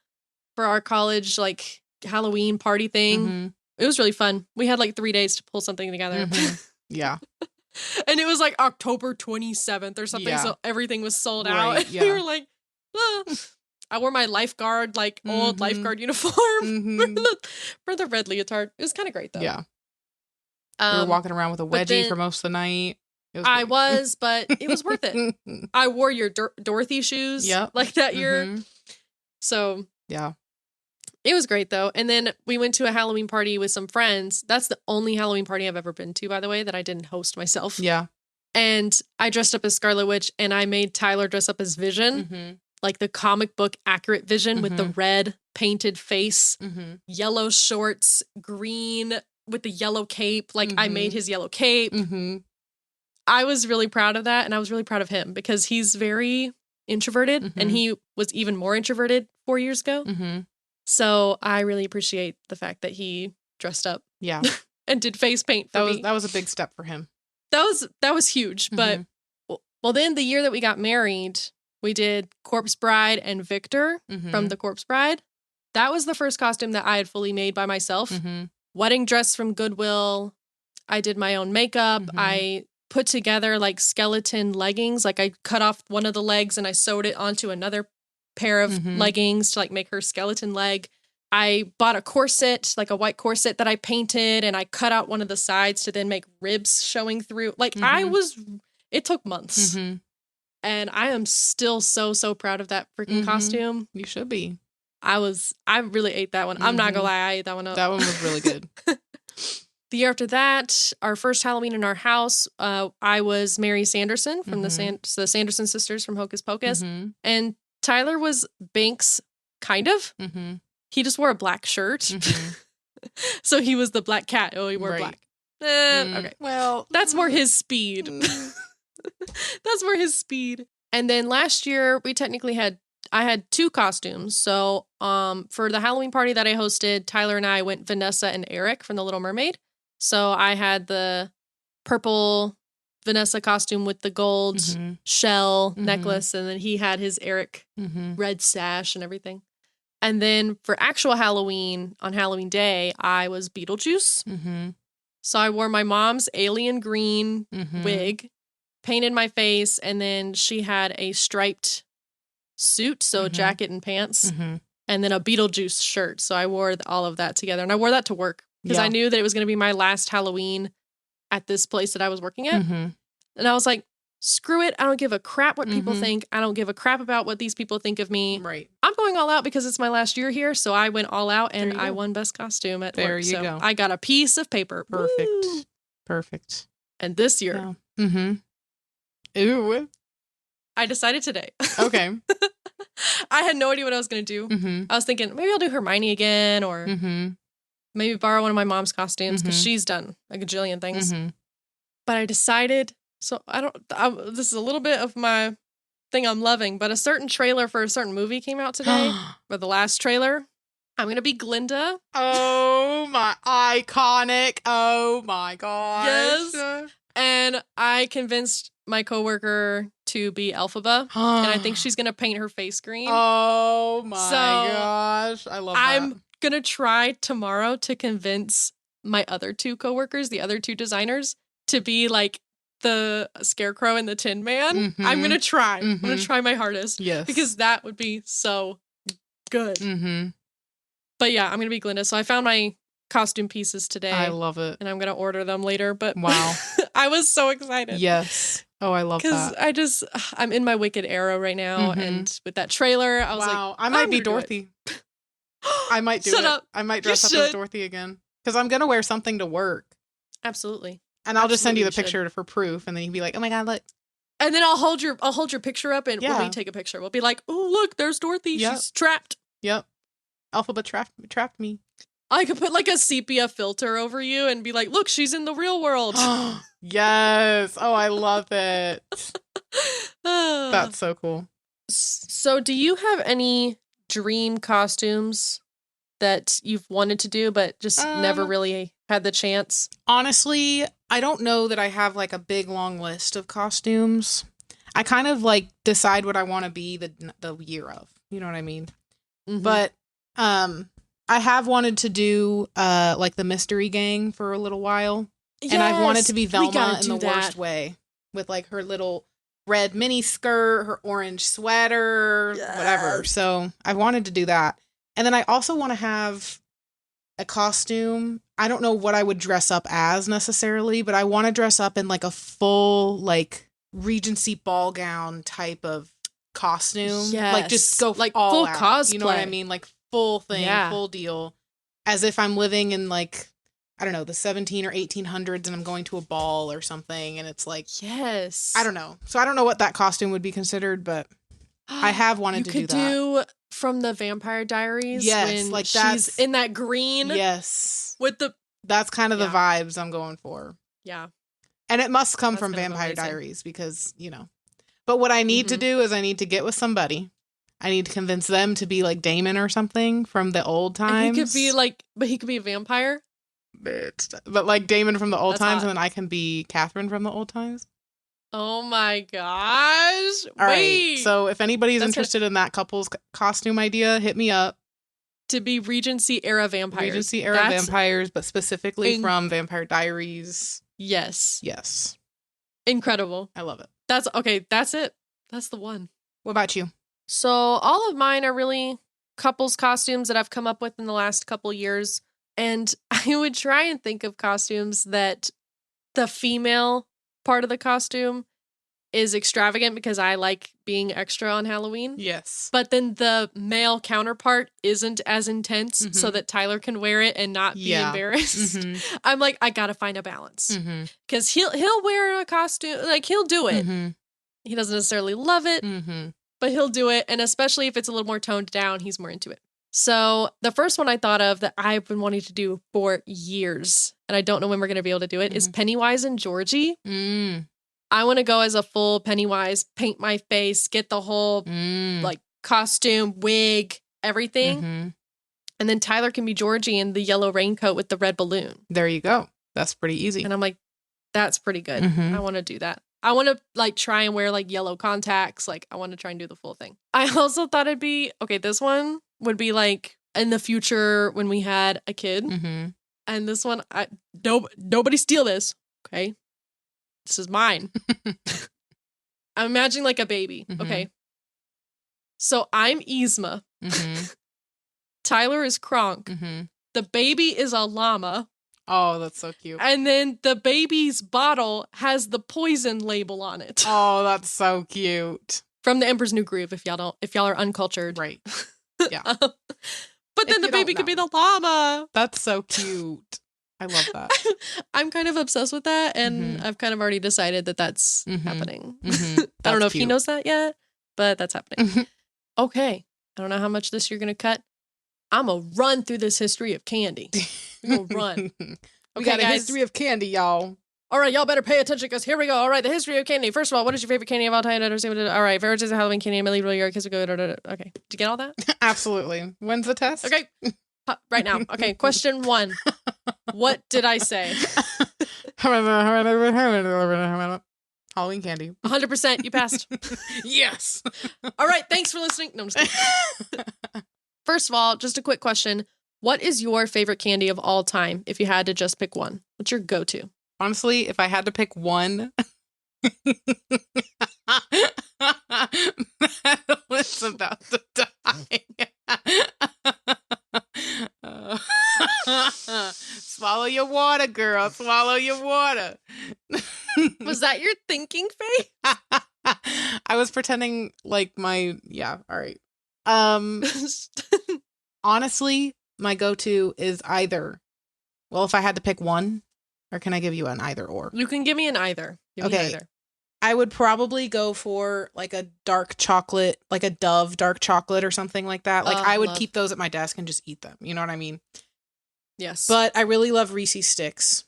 for our college like Halloween party thing. It was really fun. We had like 3 days to pull something together. Yeah. And it was like October 27th or something, so everything was sold out. And we were like, I wore my lifeguard, like old lifeguard uniform for the red leotard. It was kind of great though. Yeah. You were walking around with a wedgie for most of the night. I was, but it was worth it. I wore your Dorothy shoes like that year. So yeah. It was great though. And then we went to a Halloween party with some friends. That's the only Halloween party I've ever been to, by the way, that I didn't host myself. Yeah. And I dressed up as Scarlet Witch and I made Tyler dress up as Vision. Like the comic book accurate Vision with the red painted face, yellow shorts, green with the yellow cape. Like I made his yellow cape. I was really proud of that. And I was really proud of him because he's very introverted and he was even more introverted 4 years ago. So I really appreciate the fact that he dressed up. Yeah. And did face paint for me. That was a big step for him. That was huge. But well, then the year that we got married, we did Corpse Bride and Victor from the Corpse Bride. That was the first costume that I had fully made by myself. Wedding dress from Goodwill. I did my own makeup. I put together like skeleton leggings. Like I cut off one of the legs and I sewed it onto another pair of leggings to like make her skeleton leg. I bought a corset, like a white corset that I painted, and I cut out one of the sides to then make ribs showing through. Like it took months. And I am still so proud of that freaking costume. You should be. I really ate that one. I'm not gonna lie, I ate that one up. That one was really good. The year after that, our first Halloween in our house, I was Mary Sanderson from the Sanderson sisters from Hocus Pocus. And Tyler was Binks, kind of. He just wore a black shirt. So he was the black cat. Oh, he wore black. Okay. Well, that's more his speed. That's more his speed. And then last year, I had 2 costumes. So for the Halloween party that I hosted, Tyler and I went Vanessa and Eric from The Little Mermaid. So I had the purple Vanessa costume with the gold shell necklace, and then he had his Eric red sash and everything. And then for actual Halloween, on Halloween Day, I was Beetlejuice. So I wore my mom's alien green wig, painted my face, and then she had a striped suit, so jacket and pants, and then a Beetlejuice shirt. So I wore all of that together, and I wore that to work because I knew that it was going to be my last Halloween at this place that I was working at. Mm-hmm. And I was like, screw it. I don't give a crap what people think. I don't give a crap about what these people think of me. Right. I'm going all out because it's my last year here. So I went all out and I won best costume at work. There you go. I got a piece of paper. Perfect. Woo! Perfect. And this year. Yeah. Mm-hmm. Ooh. I decided today. Okay. I had no idea what I was going to do. Mm-hmm. I was thinking maybe I'll do Hermione again or maybe borrow one of my mom's costumes because she's done a gajillion things. But I decided, so this is a little bit of my thing I'm loving, but a certain trailer for a certain movie came out today, or the last trailer. I'm going to be Glinda. Oh my, iconic. Oh my gosh. Yes. And I convinced my coworker to be Elphaba, and I think she's going to paint her face green. Oh my gosh. I love that. I'm going to try tomorrow to convince my other two coworkers, the other two designers, to be like the Scarecrow and the Tin Man. I'm going to try. I'm going to try my hardest. Yes. Because that would be so good. But yeah, I'm going to be Glinda. So I found my costume pieces today. I love it. And I'm going to order them later. But wow. I was so excited. Yes. Oh, I love that. Because I'm in my Wicked era right now. And with that trailer, I was like, I might be Dorothy. I might do Shut it. up. I might dress up as Dorothy again. Because I'm going to wear something to work. Absolutely. And I'll just send you the picture for proof. And then you can be like, oh my God, look. And then I'll hold your picture up and when we take a picture, we'll be like, oh, look, there's Dorothy. Yep. She's trapped. Yep. Elphaba trapped me. I could put like a sepia filter over you and be like, look, she's in the real world. Yes. Oh, I love it. That's so cool. So do you have any dream costumes that you've wanted to do but just never really had the chance? Honestly, I don't know that I have like a big long list of costumes. I kind of like decide what I want to be the year of. You know what I mean? But I have wanted to do like the Mystery Gang for a little while. Yes, and I've wanted to be Velma in the worst way with like her little red mini skirt, her orange sweater, whatever. So I wanted to do that. And then I also want to have a costume. I don't know what I would dress up as necessarily, but I want to dress up in like a full like Regency ball gown type of costume. Yes. Like just go like all full out. cosplay. You know what I mean? Like full thing, full deal. As if I'm living in like, I don't know, the 17 or 1800s and I'm going to a ball or something. And it's like, yes. I don't know. So I don't know what that costume would be considered, but I have wanted to do that. You could do from the Vampire Diaries. Yes, when like she's in that green. Yes. With the... That's kind of the vibes I'm going for. Yeah. And it must come from Vampire Diaries because, you know. But what I need to do is I need to get with somebody. I need to convince them to be like Damon or something from the old times. And he could be like, but he could be a vampire. But like Damon from the old times, and then I can be Catherine from the old times. Oh my gosh. All right. So if anybody's interested in that couple's costume idea, hit me up. To be Regency era vampires. Regency era vampires, but specifically from Vampire Diaries. Yes. Yes. Incredible. I love it. That's okay. That's it. That's the one. What about you? So all of mine are really couples costumes that I've come up with in the last couple years. And I would try and think of costumes that the female part of the costume is extravagant because I like being extra on Halloween. Yes. But then the male counterpart isn't as intense so that Tyler can wear it and not be embarrassed. I'm like, I gotta find a balance. Because he'll wear a costume, like he'll do it. He doesn't necessarily love it, but he'll do it. And especially if it's a little more toned down, he's more into it. So the first one I thought of that I've been wanting to do for years, and I don't know when we're going to be able to do it, is Pennywise and Georgie. I want to go as a full Pennywise, paint my face, get the whole like costume, wig, everything. And then Tyler can be Georgie in the yellow raincoat with the red balloon. There you go. That's pretty easy. And I'm like, that's pretty good. I want to do that. I want to like try and wear like yellow contacts. Like I want to try and do the full thing. I also thought it'd be, okay, this one would be like in the future when we had a kid. And this one, nobody steal this. Okay. This is mine. I'm imagining like a baby. Okay. So I'm Yzma. Tyler is Kronk. The baby is a llama. Oh, that's so cute. And then the baby's bottle has the poison label on it. Oh, that's so cute. From The Emperor's New Groove, if y'all are uncultured. Right. Yeah. But then the baby could be the llama. That's so cute. I love that. I'm kind of obsessed with that, and I've kind of already decided that that's happening. Mm-hmm. I don't know if he knows that yet, but that's happening. Okay. I don't know how much this you're going to cut. I'm going to run through this history of candy. I'm going to run. We got a history of candy, y'all. All right, y'all better pay attention because here we go. All right, the history of candy. First of all, what is your favorite candy of all time? All right, favorite is Halloween candy. Medieval Europe. Kids go. Okay, did you get all that? Absolutely. When's the test? Okay, right now. Okay, question 1. What did I say? Halloween candy. 100%. You passed. Yes. All right, thanks for listening. No, I'm just kidding. First of all, just a quick question. What is your favorite candy of all time if you had to just pick one? What's your go-to? Honestly, if I had to pick one, Madeline's about to die. Swallow your water, girl. Swallow your water. Was that your thinking face? I was pretending like all right. Honestly, my go-to is either. Well, if I had to pick one, or can I give you an either or? You can give me an either. Okay. I would probably go for like a dark chocolate, like a Dove dark chocolate or something like that. Like I would keep those at my desk and just eat them. You know what I mean? Yes. But I really love Reese's Sticks.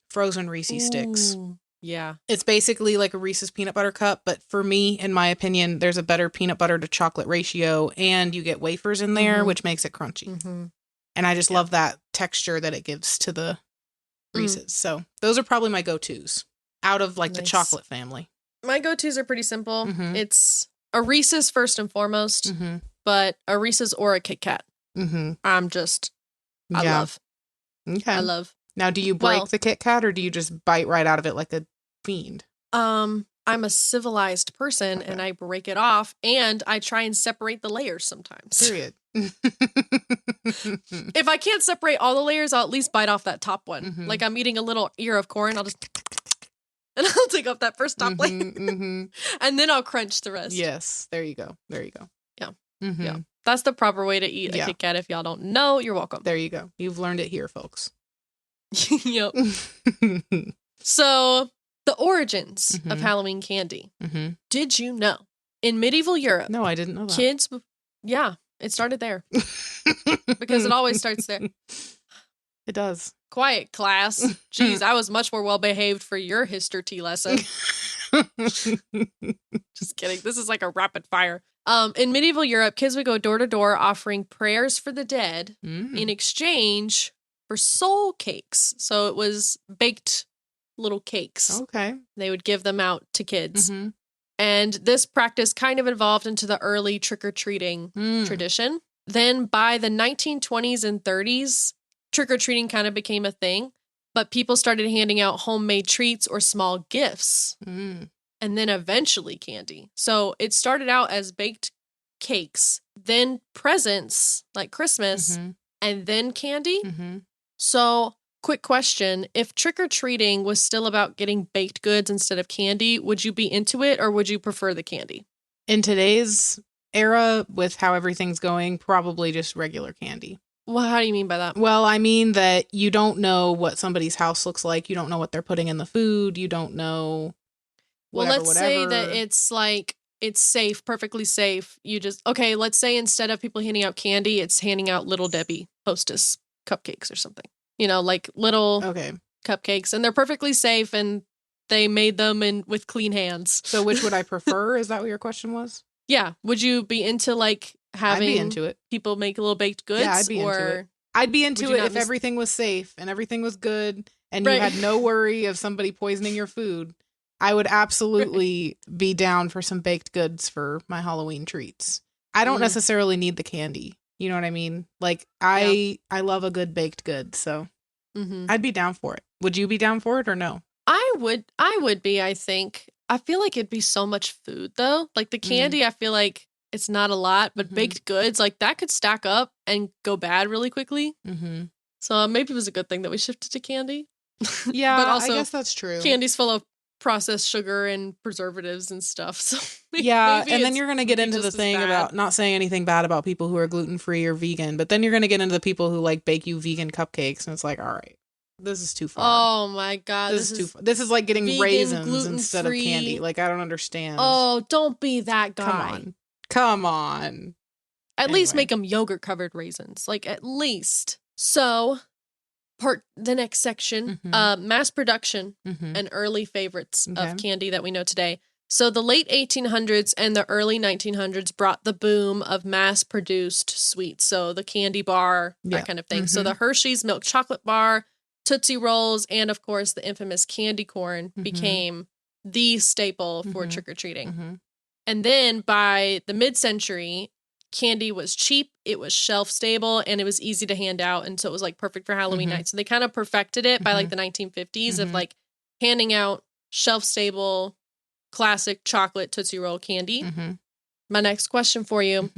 Frozen Reese's Sticks. Yeah. It's basically like a Reese's peanut butter cup, but for me, in my opinion, there's a better peanut butter to chocolate ratio, and you get wafers in there, which makes it crunchy. And I just love that texture that it gives to the Reese's. So those are probably my go-tos out of like the chocolate family. My go-tos are pretty simple. It's a Reese's first and foremost, but a Reese's or a Kit Kat. I love. Okay. I love. Now, do you break the Kit Kat or do you just bite right out of it like a fiend? I'm a civilized person and I break it off and I try and separate the layers sometimes. Period. If I can't separate all the layers, I'll at least bite off that top one. Like I'm eating a little ear of corn, I'll just and I'll take off that first top layer and then I'll crunch the rest. Yes, there you go. Yeah. Yeah. That's the proper way to eat a Kit Kat. If y'all don't know, you're welcome. There you go. You've learned it here, folks. Yep. So the origins of Halloween candy. Did you know in medieval Europe? No, I didn't know that. Kids, it started there because it always starts there. It does. Quiet, class. Jeez, I was much more well behaved for your history lesson. Just kidding. This is like a rapid fire. In medieval Europe, kids would go door to door offering prayers for the dead in exchange for soul cakes. So it was baked little cakes. Okay. They would give them out to kids. And this practice kind of evolved into the early trick-or-treating tradition. Then by the 1920s and 30s, trick-or-treating kind of became a thing, but people started handing out homemade treats or small gifts. And then eventually candy. So it started out as baked cakes, then presents like Christmas, and then candy. So, quick question. If trick-or-treating was still about getting baked goods instead of candy, would you be into it or would you prefer the candy? In today's era, with how everything's going, probably just regular candy. Well, how do you mean by that? Well, I mean that you don't know what somebody's house looks like. You don't know what they're putting in the food. You don't know whatever, let's say that it's like, it's safe, perfectly safe. Let's say instead of people handing out candy, it's handing out Little Debbie Hostess cupcakes or something. You know, like little cupcakes. And they're perfectly safe and they made them with clean hands. So which would I prefer? Is that what your question was? Yeah. Would you be into like having I'd be into it. People make little baked goods? Yeah, I'd be into it. I'd be into it if everything was safe and everything was good and you had no worry of somebody poisoning your food. I would absolutely be down for some baked goods for my Halloween treats. I don't necessarily need the candy. You know what I mean? Like I love a good baked good, so I'd be down for it. Would you be down for it or no? I would be, I think. I feel like it'd be so much food though. Like the candy, I feel like it's not a lot, but baked goods, like that could stack up and go bad really quickly. So maybe it was a good thing that we shifted to candy. Yeah, But also, I guess that's true. Candy's full of processed sugar and preservatives and stuff. So yeah, maybe and then you're going to get into the thing about not saying anything bad about people who are gluten-free or vegan, but then you're going to get into the people who like bake you vegan cupcakes, and it's like, all right, this is too far. Oh my God. This is too far. This is like getting vegan, raisins instead of candy. Like, I don't understand. Oh, don't be that guy. Come on. At least make them yogurt covered raisins. Like, at least. So, the next section, mass production and early favorites of candy that we know today. So the late 1800s and the early 1900s brought the boom of mass-produced sweets. So the candy bar, that kind of thing. So the Hershey's milk chocolate bar, Tootsie Rolls, and of course the infamous candy corn became the staple for trick-or-treating. And then by the mid-century, candy was cheap, it was shelf-stable, and it was easy to hand out. And so it was like perfect for Halloween night. So they kind of perfected it by like the 1950s of like handing out shelf-stable classic chocolate Tootsie Roll candy. My next question for you.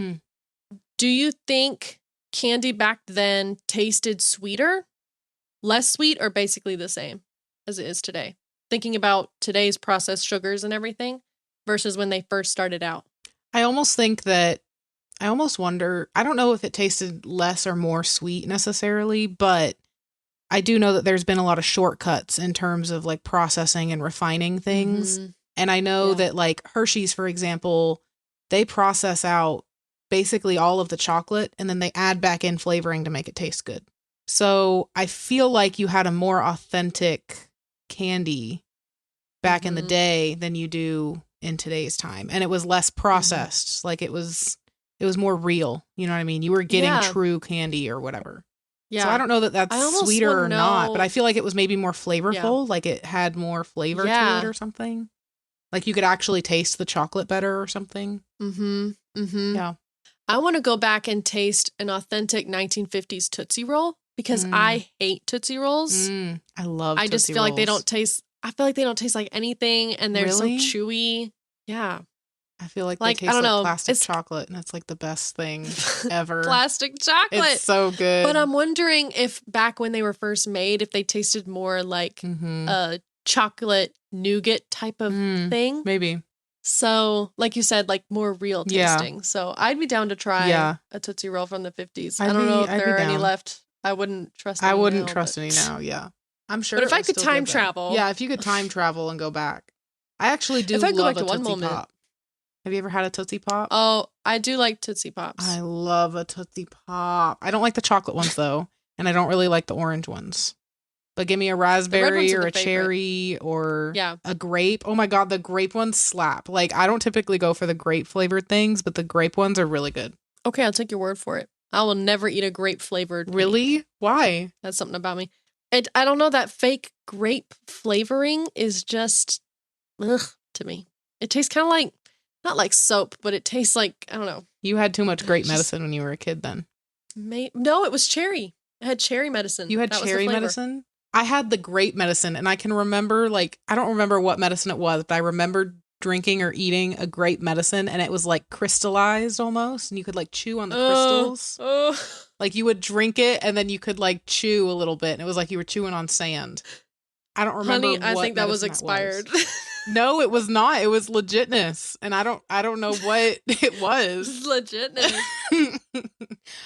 Do you think candy back then tasted sweeter, less sweet, or basically the same as it is today? Thinking about today's processed sugars and everything versus when they first started out. I almost wonder, I don't know if it tasted less or more sweet necessarily, but I do know that there's been a lot of shortcuts in terms of like processing and refining things. And I know that like Hershey's, for example, they process out basically all of the chocolate and then they add back in flavoring to make it taste good. So I feel like you had a more authentic candy back in the day than you do in today's time. And it was less processed. Like it was more real. You know what I mean? You were getting true candy or whatever. Yeah. So I don't know that that's sweeter or not, but I feel like it was maybe more flavorful. Yeah. Like it had more flavor to it or something. Like you could actually taste the chocolate better or something. Yeah. I want to go back and taste an authentic 1950s Tootsie Roll because I hate Tootsie Rolls. I love Tootsie I just feel like they don't taste, like anything and they're so chewy. Yeah. I feel like they taste like plastic chocolate and it's like the best thing ever. Plastic chocolate. It's so good. But I'm wondering if back when they were first made, if they tasted more like a chocolate nougat type of thing. Maybe. So, like you said, like more real tasting. Yeah. So I'd be down to try a Tootsie Roll from the 50s. I don't know if there are any left. I wouldn't trust any now, yeah. I'm sure. But if I could time travel. Yeah, if you could time travel and go back. I actually do love a Tootsie Pop. Have you ever had a Tootsie Pop? Oh, I do like Tootsie Pops. I love a Tootsie Pop. I don't like the chocolate ones, though. And I don't really like the orange ones. But give me a raspberry or a cherry or a grape. Oh my God, the grape ones slap. Like, I don't typically go for the grape flavored things, but the grape ones are really good. Okay, I'll take your word for it. I will never eat a grape flavored. Really? Why? That's something about me. I don't know, that fake grape flavoring is just to me. It tastes kind of like, not like soap, but it tastes like, I don't know. You had too much grape medicine when you were a kid then. No, it was cherry. I had cherry medicine. You had cherry medicine? I had the grape medicine, and I can remember, like, I don't remember what medicine it was, but I remember drinking or eating a grape medicine, and it was, like, crystallized almost, and you could, like, chew on the crystals. Like, you would drink it, and then you could, like, chew a little bit, and it was like you were chewing on sand. I don't remember Honey, I think that was expired. No, it was not. It was legitness, and I don't know what it was. Legitness.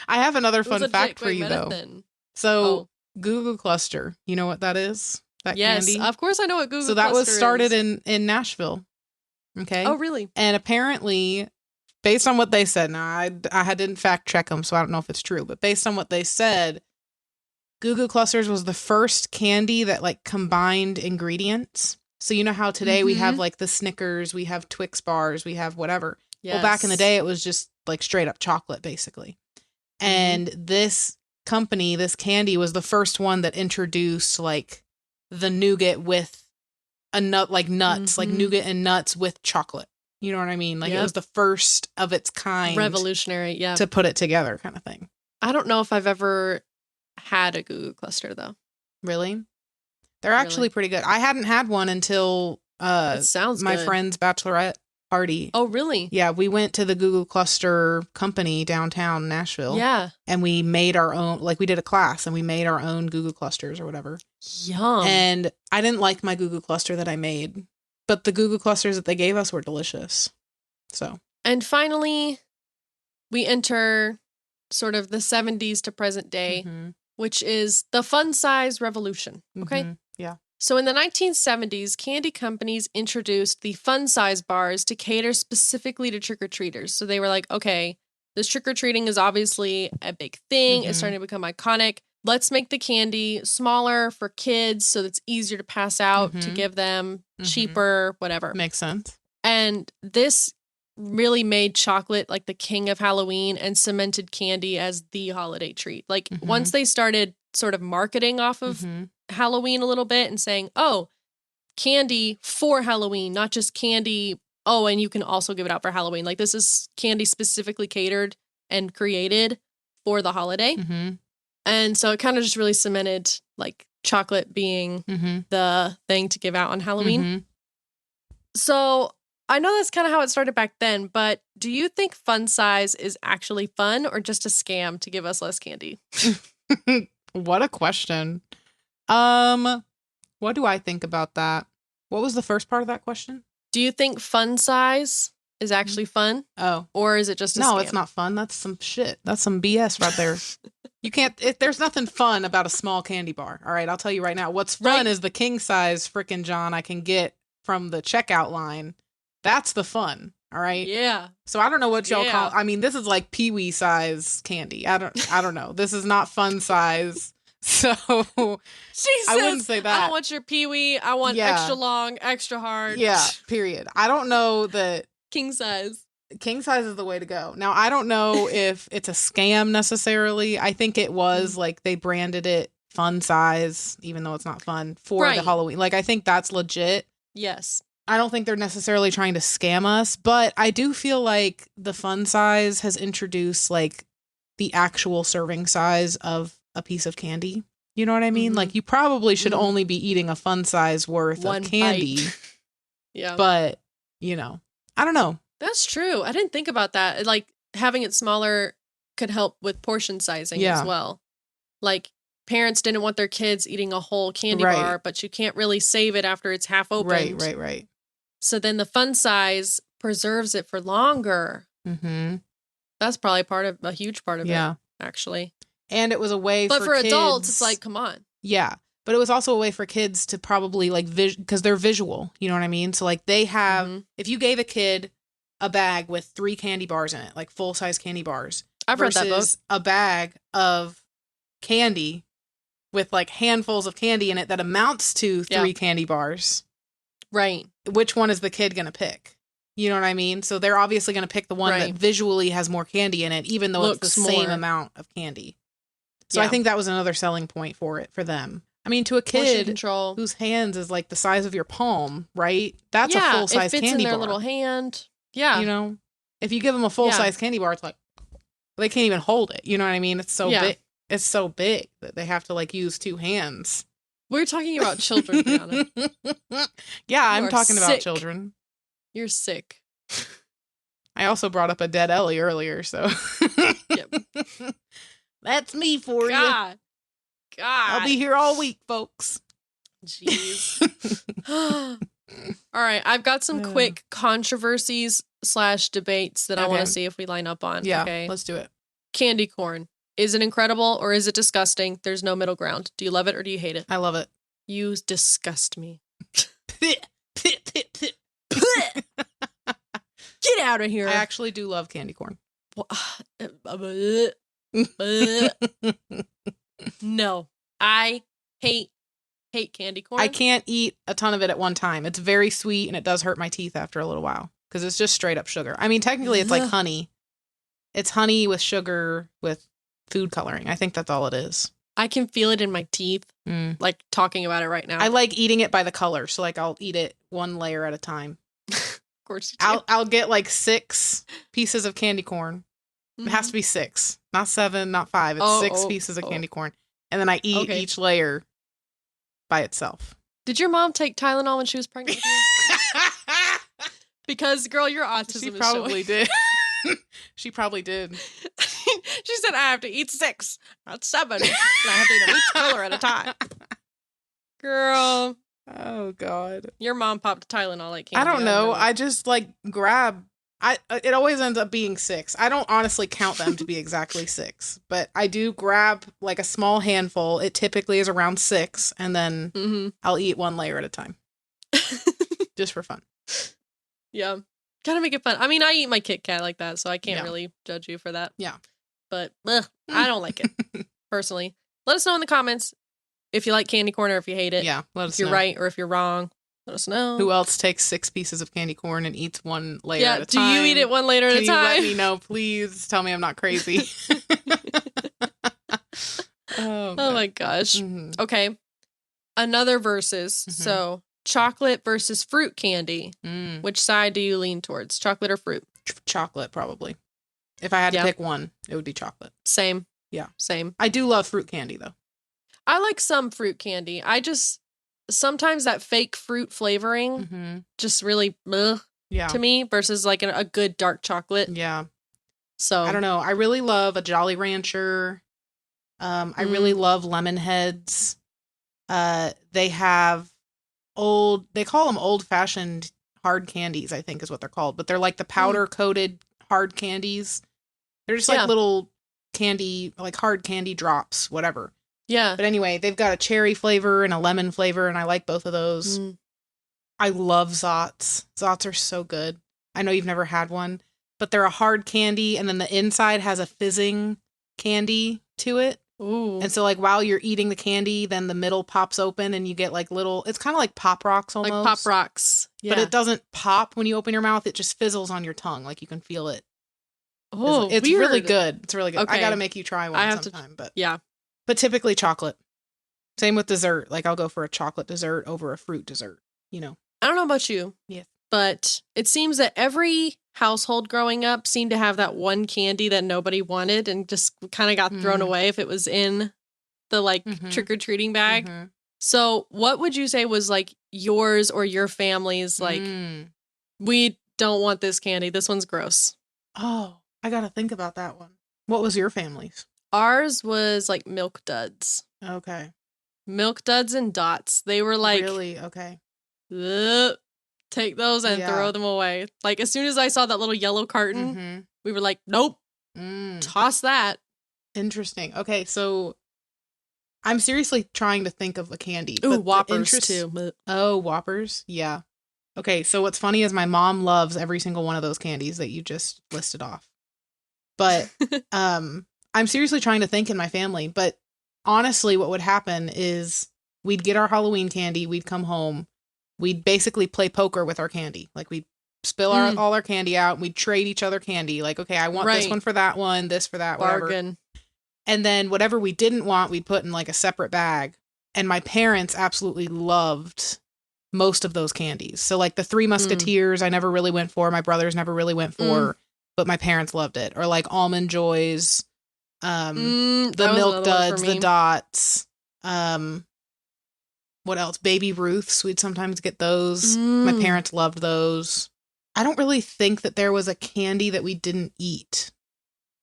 I have another fun fact for you, though. So... Goo Cluster, you know what that is? That candy? Of course I know what Goo Cluster is. So that was started in Nashville. Okay. Oh, really? And apparently, based on what they said, now I didn't fact check them, so I don't know if it's true, but based on what they said, Goo Clusters was the first candy that like combined ingredients. So you know how today we have like the Snickers, we have Twix bars, we have whatever. Yes. Well, back in the day, it was just like straight up chocolate, basically. And this company, this candy was the first one that introduced like the nougat with a nut, like nuts, like nougat and nuts with chocolate. You know what I mean? Like it was the first of its kind. Revolutionary, yeah. To put it together kind of thing. I don't know if I've ever had a Goo Cluster though. Really? They're actually pretty good. I hadn't had one until it sounds my good. friend's bachelorette party. Oh, really? Yeah, we went to the Google Cluster company downtown Nashville. Yeah. And we made our own, like we did a class and we made our own Google Clusters or whatever. Yum. And I didn't like my Google Cluster that I made, but the Google Clusters that they gave us were delicious. So. And finally, we enter sort of the 70s to present day, which is the fun size revolution. Okay? Yeah. So in the 1970s, candy companies introduced the fun size bars to cater specifically to trick-or-treaters. So they were like, okay, this trick-or-treating is obviously a big thing. It's starting to become iconic. Let's make the candy smaller for kids so it's easier to pass out, to give them cheaper, whatever. Makes sense. And this really made chocolate like the king of Halloween and cemented candy as the holiday treat. Like once they started sort of marketing off of Halloween a little bit and saying, oh, candy for Halloween, not just candy. Oh, and you can also give it out for Halloween. Like this is candy specifically catered and created for the holiday. And so it kind of just really cemented like chocolate being the thing to give out on Halloween. So I know that's kind of how it started back then, but do you think fun size is actually fun or just a scam to give us less candy? What a question. What do I think about that? What was the first part of that question? Do you think fun size is actually fun? Oh. Or is it just a No, scam? it's not fun. That's some shit. That's some BS right there. You can't, there's nothing fun about a small candy bar. All right, I'll tell you right now. What's fun is the king size frickin' John I can get from the checkout line. That's the fun. All right. Yeah. So I don't know what y'all call. I mean, this is like peewee size candy. I don't know. This is not fun size. So I wouldn't say that. I don't want your peewee. I want extra long, extra hard. Yeah. Period. I don't know that king size. King size is the way to go. Now I don't know if it's a scam necessarily. I think it was like they branded it fun size, even though it's not fun for the Halloween. Like I think that's legit. Yes. I don't think they're necessarily trying to scam us, but I do feel like the fun size has introduced like the actual serving size of a piece of candy. You know what I mean? Like you probably should only be eating a fun size worth of candy. Yeah. But, you know, I don't know. That's true. I didn't think about that. Like having it smaller could help with portion sizing as well. Like parents didn't want their kids eating a whole candy bar, but you can't really save it after it's half opened. Right. So then the fun size preserves it for longer. That's probably a huge part of it, actually. And it was a way but for kids, adults, it's like, come on. Yeah. But it was also a way for kids to probably like, because they're visual, you know what I mean? So like they have, if you gave a kid a bag with 3 candy bars in it, like full-size candy bars. I've read that book. A bag of candy with like handfuls of candy in it that amounts to 3 candy bars. Right. Which one is the kid going to pick? You know what I mean? So they're obviously going to pick the one that visually has more candy in it, even though it's the same amount of candy. So I think that was another selling point for it, for them. I mean, to a kid whose hands is like the size of your palm, right? That's a full-size candy bar. It fits in their little hand. Yeah. You know, if you give them a full-size candy bar, it's like, they can't even hold it. You know what I mean? It's so big. It's so big that they have to like use 2 hands. We're talking about children, Briahna. Yeah, I'm talking about children. You're sick. I also brought up a dead Ellie earlier, so. Yep. That's me for you. God. I'll be here all week, folks. Jeez. All right, I've got some quick controversies / debates that I want to see if we line up on. Yeah, okay? Let's do it. Candy corn. Is it incredible or is it disgusting? There's no middle ground. Do you love it or do you hate it? I love it. You disgust me. Get out of here. I actually do love candy corn. No, I hate candy corn. I can't eat a ton of it at one time. It's very sweet and it does hurt my teeth after a little while because it's just straight up sugar. I mean, technically it's like honey. It's honey with sugar with food coloring. I think that's all it is. I can feel it in my teeth, like talking about it right now. I like eating it by the color. So like I'll eat it one layer at a time. Of course you do. I'll get like 6 pieces of candy corn. It has to be 6, not 7, not 5. It's 6 pieces of candy corn. And then I eat each layer by itself. Did your mom take Tylenol when she was pregnant with you? Because, girl, your autism She is probably showing. did. She probably did. She said, I have to eat 6, not 7. And I have to eat them each color at a time. Girl. Oh, God. Your mom popped Tylenol like candy. I don't know. I just, like, grab... It always ends up being 6. I don't honestly count them to be exactly 6. But I do grab, like, a small handful. It typically is around 6. And then I'll eat one layer at a time. Just for fun. Yeah. Gotta make it fun. I mean, I eat my Kit Kat like that, so I can't really judge you for that. Yeah. But I don't like it, personally. Let us know in the comments if you like candy corn or if you hate it. Yeah, let us know. If you're know. right or if you're wrong, let us know. Who else takes 6 pieces of candy corn and eats one layer at a time? Yeah, do you eat it one layer at a time? Can you let me know, please? Tell me I'm not crazy. Oh my gosh. Okay. Another versus. So, chocolate versus fruit candy. Which side do you lean towards? Chocolate or fruit? Chocolate, probably. If I had to pick one, it would be chocolate. Same. Yeah. Same. I do love fruit candy, though. I like some fruit candy. Sometimes that fake fruit flavoring just really to me versus like a good dark chocolate. Yeah. So. I don't know. I really love a Jolly Rancher. I really love lemon heads. They have they call them old-fashioned hard candies, I think is what they're called. But they're like the powder-coated hard candies. They're just like little candy, like hard candy drops, whatever. Yeah. But anyway, they've got a cherry flavor and a lemon flavor, and I like both of those. I love Zots. Zots are so good. I know you've never had one, but they're a hard candy, and then the inside has a fizzing candy to it. Ooh. And so, like, while you're eating the candy, then the middle pops open, and you get, like, little... It's kind of like Pop Rocks, almost. Like Pop Rocks. Yeah. But it doesn't pop when you open your mouth. It just fizzles on your tongue. Like, you can feel it. Oh, it's weird. really good. It's really good. Okay. I gotta make you try one sometime. But yeah. But typically chocolate. Same with dessert. Like, I'll go for a chocolate dessert over a fruit dessert, you know. I don't know about you. Yeah. But it seems that every household growing up seemed to have that one candy that nobody wanted and just kind of got thrown away if it was in the, like, trick-or-treating bag. So what would you say was, like, yours or your family's, like, we don't want this candy. This one's gross. Oh, I gotta think about that one. What was your family's? Ours was, like, Milk Duds. Okay. Milk Duds and Dots. They were, like... Really? Okay. Take those and throw them away. Like, as soon as I saw that little yellow carton, we were like, nope. Toss that. Interesting. Okay, so... I'm seriously trying to think of a candy. Ooh, Whoppers, too. Oh, Whoppers? Yeah. Okay, so what's funny is my mom loves every single one of those candies that you just listed off. But I'm seriously trying to think in my family. But honestly, what would happen is we'd get our Halloween candy, we'd come home, we'd basically play poker with our candy. Like, we'd spill all our candy out, and we'd trade each other candy. Like, okay, I want this one for that one, this for that, whatever. Bargain. And then whatever we didn't want, we'd put in, like, a separate bag. And my parents absolutely loved most of those candies. So, like, the Three Musketeers, I never really went for. My brothers never really went for. But my parents loved it. Or, like, Almond Joys, the Milk Duds, the Dots. What else? Baby Ruths. We'd sometimes get those. My parents loved those. I don't really think that there was a candy that we didn't eat.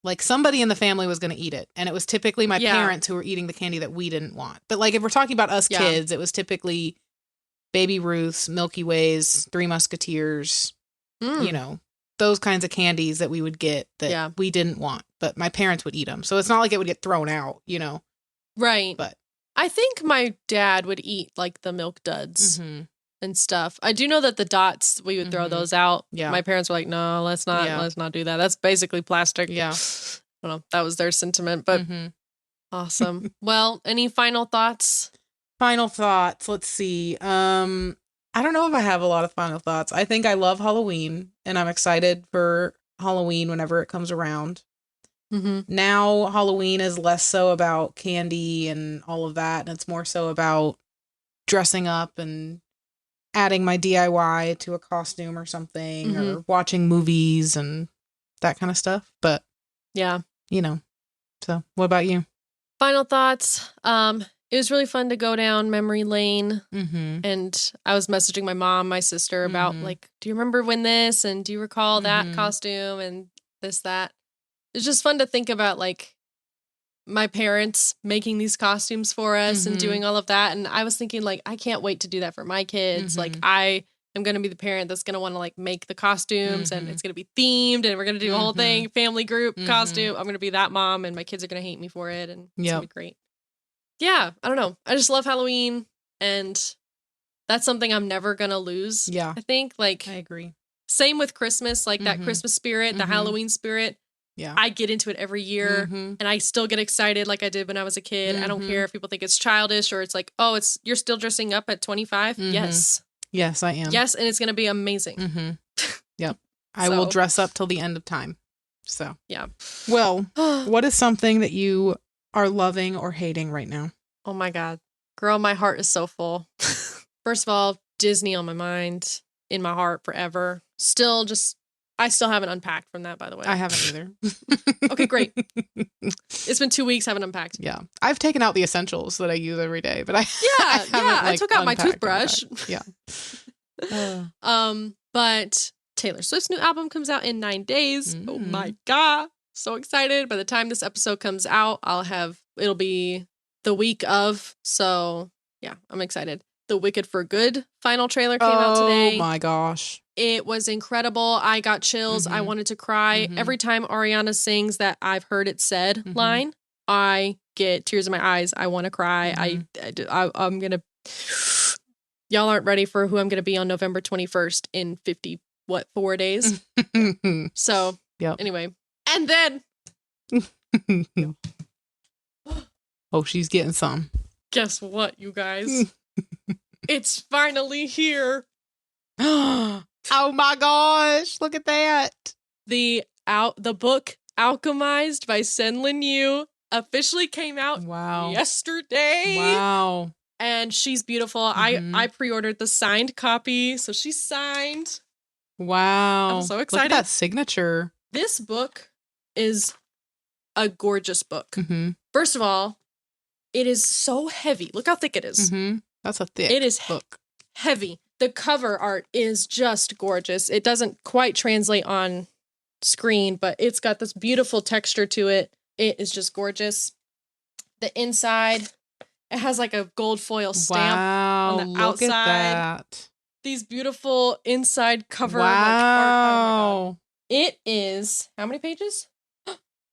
Like, somebody in the family was going to eat it. And it was typically my parents who were eating the candy that we didn't want. But, like, if we're talking about us kids, it was typically Baby Ruths, Milky Ways, Three Musketeers, you know, those kinds of candies that we would get that we didn't want. But my parents would eat them. So it's not like it would get thrown out, you know. Right. But I think my dad would eat, like, the Milk Duds and stuff. I do know that the Dots, we would throw those out. Yeah. My parents were like, no, let's not do that. That's basically plastic. Yeah. I don't know. That was their sentiment, but awesome. Well, any final thoughts? Final thoughts. Let's see. I don't know if I have a lot of final thoughts. I think I love Halloween, and I'm excited for Halloween whenever it comes around. Now Halloween is less so about candy and all of that, and it's more so about dressing up and adding my DIY to a costume or something, or watching movies and that kind of stuff. But yeah, you know. So what about you? Final thoughts. it was really fun to go down memory lane. Mm-hmm. And I was messaging my mom, my sister about like, do you remember when this? And do you recall that costume and this, that? It's just fun to think about like my parents making these costumes for us and doing all of that. And I was thinking like, I can't wait to do that for my kids. Like I am going to be the parent that's going to want to like make the costumes and it's going to be themed and we're going to do a whole thing, family group costume. I'm going to be that mom and my kids are going to hate me for it. And it's going to be great. Yeah. I don't know. I just love Halloween and that's something I'm never going to lose. Yeah. I think like, I agree. Same with Christmas, like that Christmas spirit, the Halloween spirit. Yeah. I get into it every year and I still get excited like I did when I was a kid. I don't care if people think it's childish or it's like, oh, you're still dressing up at 25. Yes. Yes, I am. Yes. And it's going to be amazing. Yep. I will dress up till the end of time. So, yeah. Well, what is something that you are loving or hating right now? Oh my God. Girl, my heart is so full. First of all, Disney on my mind, in my heart forever. I still haven't unpacked from that, by the way. I haven't either. Okay, great. It's been 2 weeks, haven't unpacked. Yeah. I've taken out the essentials that I use every day, but I I took out my toothbrush. Yeah. But Taylor Swift's new album comes out in 9 days. Oh my God. So excited. By the time this episode comes out, it'll be the week of. So yeah, I'm excited. The Wicked for Good final trailer came out today. Oh my gosh. It was incredible. I got chills. I wanted to cry. Every time Ariana sings that I've heard it said line, I get tears in my eyes. I want to cry. I'm going to... Y'all aren't ready for who I'm going to be on November 21st in 4 days? So, anyway. And then... Oh, she's getting some. Guess what, you guys? It's finally here. Oh my gosh, look at that. The book Alchemized by Senlin Yu officially came out yesterday. Wow. And she's beautiful. I pre-ordered the signed copy, so she's signed. Wow. I'm so excited. Look at that signature. This book is a gorgeous book. First of all, it is so heavy. Look how thick it is. That's a thick book. Heavy. The cover art is just gorgeous. It doesn't quite translate on screen, but it's got this beautiful texture to it. It is just gorgeous. The inside, it has like a gold foil stamp on the outside. At that. These beautiful inside cover art. Oh my God. It is, how many pages?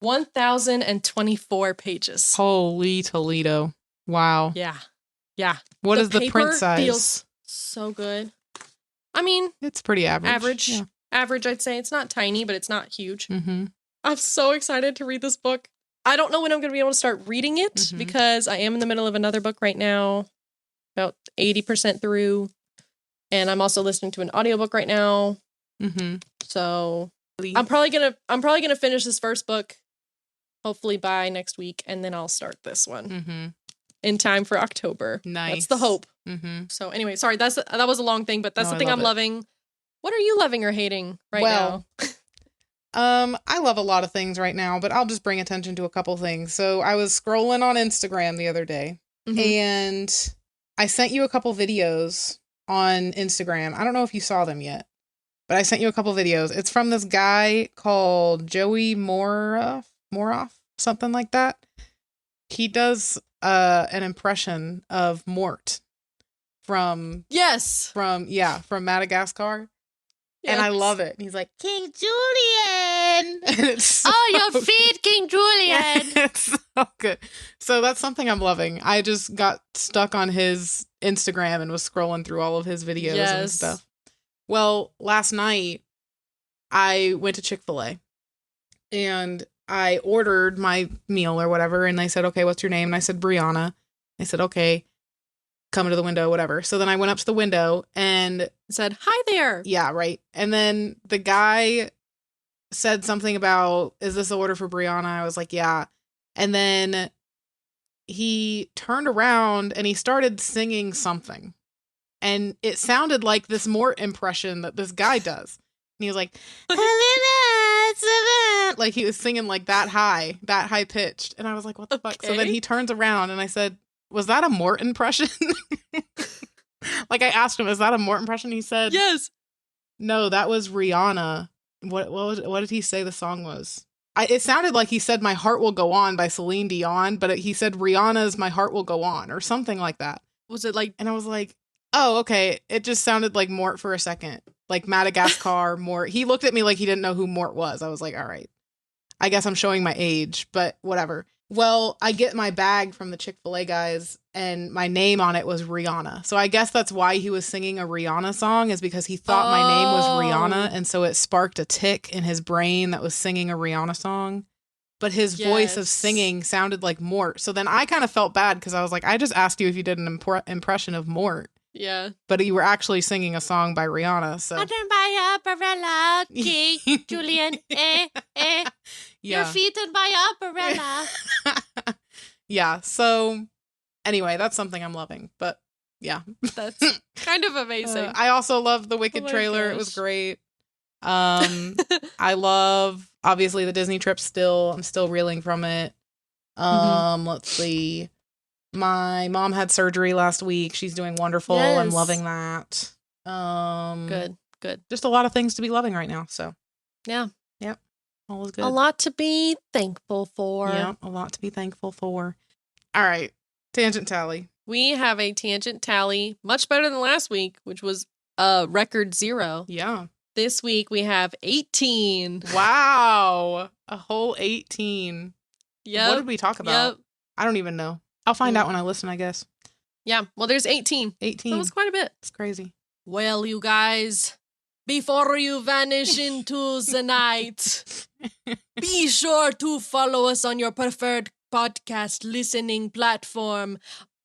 1,024 pages. Holy Toledo. Wow. Yeah. Yeah. What is the print size? Feels so good. I mean, it's pretty average. Yeah. Average, I'd say. It's not tiny, but it's not huge. I'm so excited to read this book. I don't know when I'm going to be able to start reading it because I am in the middle of another book right now, about 80% through. And I'm also listening to an audiobook right now. So I'm probably gonna finish this first book, hopefully by next week, and then I'll start this one in time for October. Nice. That's the hope. So anyway, sorry, that was a long thing, but that's the thing I'm loving. What are you loving or hating now? I love a lot of things right now, but I'll just bring attention to a couple things. So I was scrolling on Instagram the other day, and I sent you a couple videos on Instagram. I don't know if you saw them yet, but I sent you a couple videos. It's from this guy called Joey Moroff, something like that. He does an impression of Mort from Madagascar. Yes. And I love it. He's like, King Julian. Your feet, King Julian. It's so good. So that's something I'm loving. I just got stuck on his Instagram and was scrolling through all of his videos and stuff. Well, last night I went to Chick-fil-A and I ordered my meal or whatever. And they said, okay, what's your name? And I said, Briahna. I said, okay, come to the window, whatever. So then I went up to the window and said, hi there. Yeah, right. And then the guy said something about, is this the order for Briahna? I was like, yeah. And then he turned around and he started singing something. And it sounded like this Mort impression that this guy does. And he was like, like he was singing like that high pitched. And I was like, what the fuck? So then he turns around and I said, was that a Mort impression? Like I asked him, is that a Mort impression? He said, yes. No, that was Briahna. What did he say the song was? It sounded like he said My Heart Will Go On by Celine Dion, but he said Rihanna's My Heart Will Go On or something like that. Was it like... And I was like, oh, okay. It just sounded like Mort for a second. Like Madagascar, Mort. He looked at me like he didn't know who Mort was. I was like, all right. I guess I'm showing my age, but whatever. Well, I get my bag from the Chick-fil-A guys, and my name on it was Rihanna. So I guess that's why he was singing a Rihanna song, is because he thought my name was Rihanna, and so it sparked a tick in his brain that was singing a Rihanna song. But his voice of singing sounded like Mort. So then I kind of felt bad because I was like, I just asked you if you did an impression of Mort. Yeah. But you were actually singing a song by Rihanna, so. Julian, Yeah. Your feet in my umbrella. Yeah, so anyway, that's something I'm loving. But yeah. That's kind of amazing. I also love the Wicked trailer. Gosh. It was great. I love, obviously, the Disney trip still. I'm still reeling from it. Let's see. My mom had surgery last week. She's doing wonderful. Yes. I'm loving that. Good. Just a lot of things to be loving right now. So yeah. Yep. All is good. A lot to be thankful for. Yeah, a lot to be thankful for. All right. Tangent tally. We have a tangent tally, much better than last week, which was record 0. Yeah. This week we have 18. Wow. A whole 18. Yeah. What did we talk about? Yep. I don't even know. I'll find out when I listen, I guess. Yeah. Well, there's 18. 18. That was quite a bit. It's crazy. Well, you guys, before you vanish into the night, be sure to follow us on your preferred podcast listening platform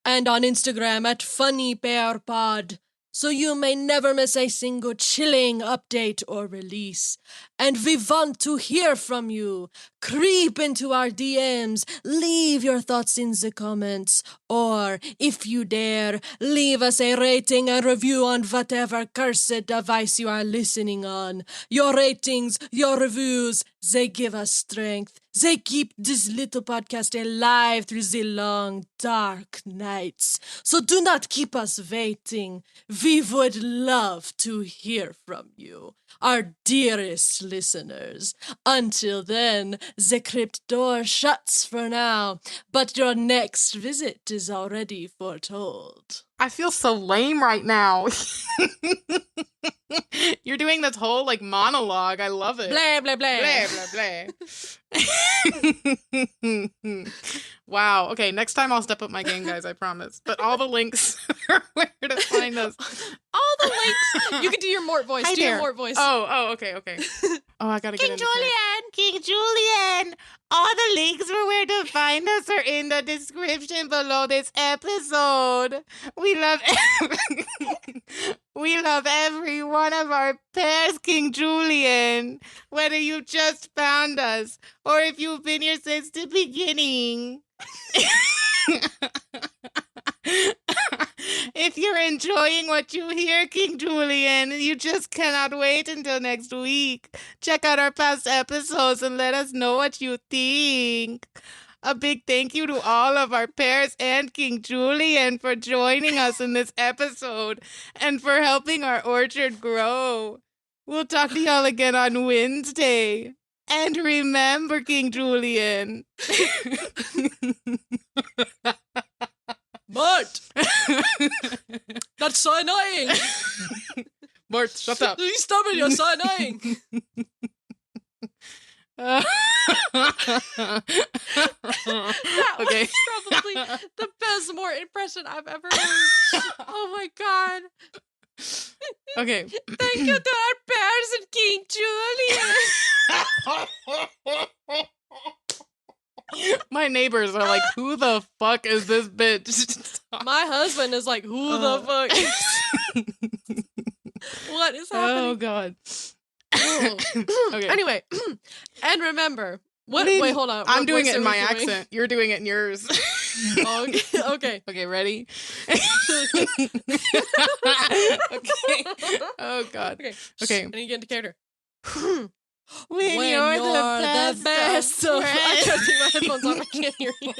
and on Instagram at funnybearpod, so you may never miss a single chilling update or release. And we want to hear from you. Creep into our DMs, leave your thoughts in the comments, or, if you dare, leave us a rating and review on whatever cursed device you are listening on. Your ratings, your reviews, they give us strength. They keep this little podcast alive through the long, dark nights. So do not keep us waiting. We would love to hear from you, our dearest listeners. Until then, the crypt door shuts for now, but your next visit is already foretold. I feel so lame right now. You're doing this whole monologue. I love it. Blah, blah, blah. Blah, blah, blah. Wow. Okay, next time I'll step up my game, guys, I promise. But all the links are where to find us. All the links. You can do your Mort voice. Hi do there. Your Mort voice. Oh, okay. Oh, I gotta King get King Julian. All the links for where to find us are in the description below this episode. We love every one of our pairs, King Julian. Whether you just found us or if you've been here since the beginning. If you're enjoying what you hear, King Julian, you just cannot wait until next week. Check out our past episodes and let us know what you think. A big thank you to all of our pairs and King Julian for joining us in this episode and for helping our orchard grow. We'll talk to y'all again on Wednesday. And remember, King Julian. Mort! That's so annoying! Mort, shut up. You stop it, you're so annoying! That Okay. was probably the best Mort impression I've ever heard. Oh my god. Okay. Thank you to our bears and King Julian. My neighbors are like, who the fuck is this bitch? My husband is like, who the fuck is... What is happening? Oh, God. Okay. Anyway, and remember, wait, hold on. I'm doing it in my accent. You're doing it in yours. Okay. Okay, ready? Okay. Oh, God. Okay. And you get into character. When you're the best I can't take my headphones off. I can't hear you.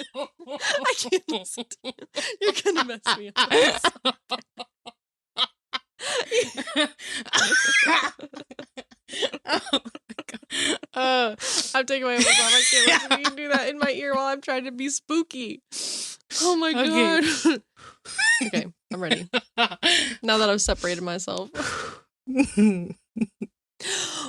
I can't listen to you. You're gonna mess me up. Oh my God. I'm taking my headphones off. I can't listen to you do that in my ear while I'm trying to be spooky. Oh my God. Okay, I'm ready. Now that I've separated myself.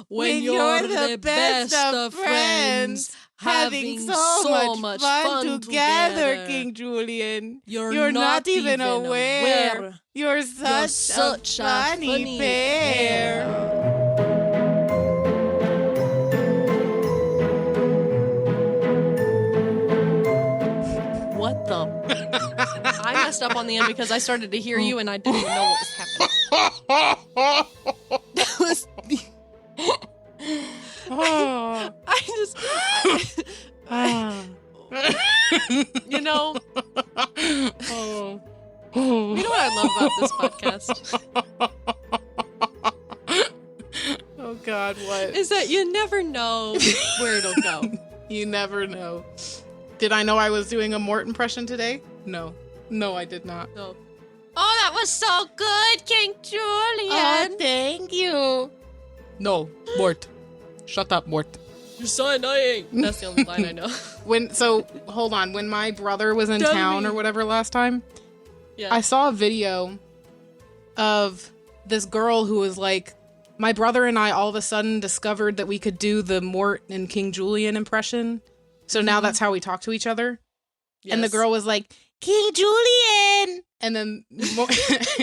When you're the best of friends, having so much fun together, King Julian. You're not even aware. You're such a funny pair. What the? I messed up on the end because I started to hear you and I didn't even know what was happening. That was you know, you know what I love about this podcast? Oh God, what? Is that you never know where it'll go. You never know. Did I know I was doing a Mort impression today? No. No, I did not. No. Oh, that was so good, King Julian. Oh, thank you. No, Mort. Shut up, Mort. You're so annoying. That's the only line I know. Hold on. When my brother was in town or whatever last time, yeah. I saw a video of this girl who was like, my brother and I all of a sudden discovered that we could do the Mort and King Julian impression. So now that's how we talk to each other. Yes. And the girl was like, King Julian! And then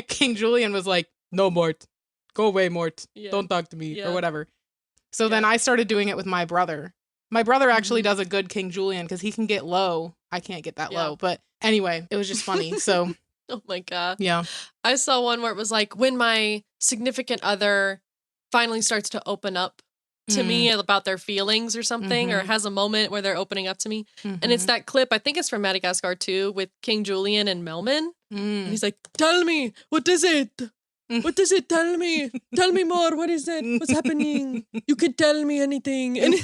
King Julian was like, no, Mort. Go away, Mort. Yeah. Don't talk to me, or whatever. So then I started doing it with my brother. My brother actually does a good King Julian because he can get low. I can't get that low. But anyway, it was just funny. So. Oh my God. Yeah. I saw one where it was like, when my significant other finally starts to open up to me about their feelings or something, or has a moment where they're opening up to me. And it's that clip, I think it's from Madagascar 2, with King Julian and Melman. And he's like, tell me, what is it? What is it? Tell me. Tell me more. What is it? What's happening? You could tell me anything. And,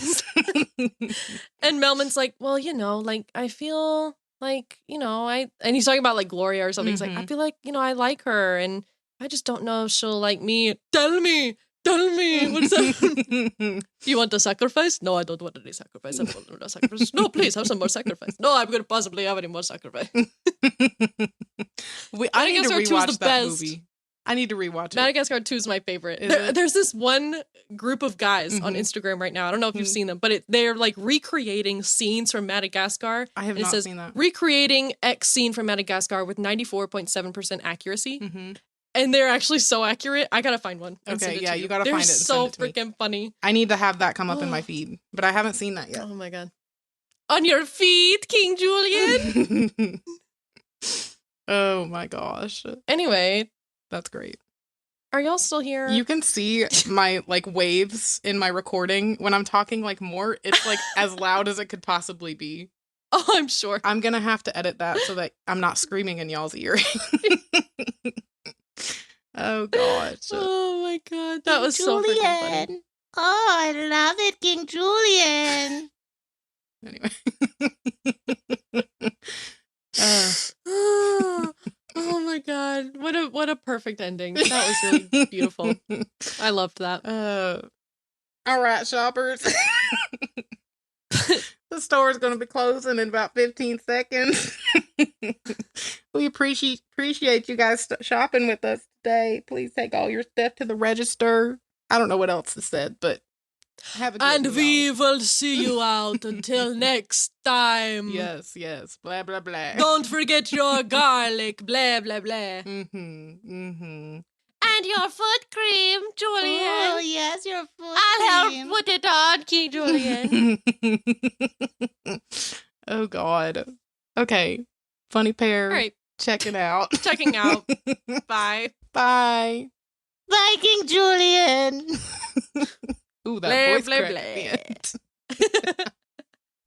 and Melman's like, well, you know, like, I feel like, you know, and he's talking about like Gloria or something. He's like, I feel like, you know, I like her and I just don't know if she'll like me. Tell me. Tell me, what's that? You want a sacrifice? No, I don't want any sacrifice. I don't want a sacrifice. No, please have some more sacrifice. No, I'm going to possibly have any more sacrifice. I need to rewatch that movie. I need to rewatch it. Madagascar 2 is my favorite. There's this one group of guys on Instagram right now. I don't know if you've seen them, but they're like recreating scenes from Madagascar. I have not seen that. Recreating X scene from Madagascar with 94.7% accuracy. And they're actually so accurate. I gotta find one. Okay, yeah, you gotta find it. They're so freaking funny. I need to have that come up in my feed, but I haven't seen that yet. Oh my God. On your feet, King Julian. Oh my gosh. Anyway. That's great. Are y'all still here? You can see my like waves in my recording. When I'm talking like more, it's like as loud as it could possibly be. Oh, I'm sure. I'm gonna have to edit that so that I'm not screaming in y'all's ear. Oh gosh. Oh my God. That was so freaking funny. Oh, I love it, King Julian. Anyway. Oh my God. What a perfect ending. That was really beautiful. I loved that. All right, shoppers. The store is going to be closing in about 15 seconds. We appreciate you guys shopping with us today. Please take all your stuff to the register. I don't know what else is said, but have a good And we will see you out until next time. Yes. Blah, blah, blah. Don't forget your garlic. Blah, blah, blah. And your foot cream, Julian. Oh, yes, your foot I'll cream. help put it on, King Julian. Oh, God. Okay. Funny pair. All right. Checking out. Checking out. Bye. Bye. Bye, King Julian. Ooh, that blah, voice blah, cracked blah. at the end.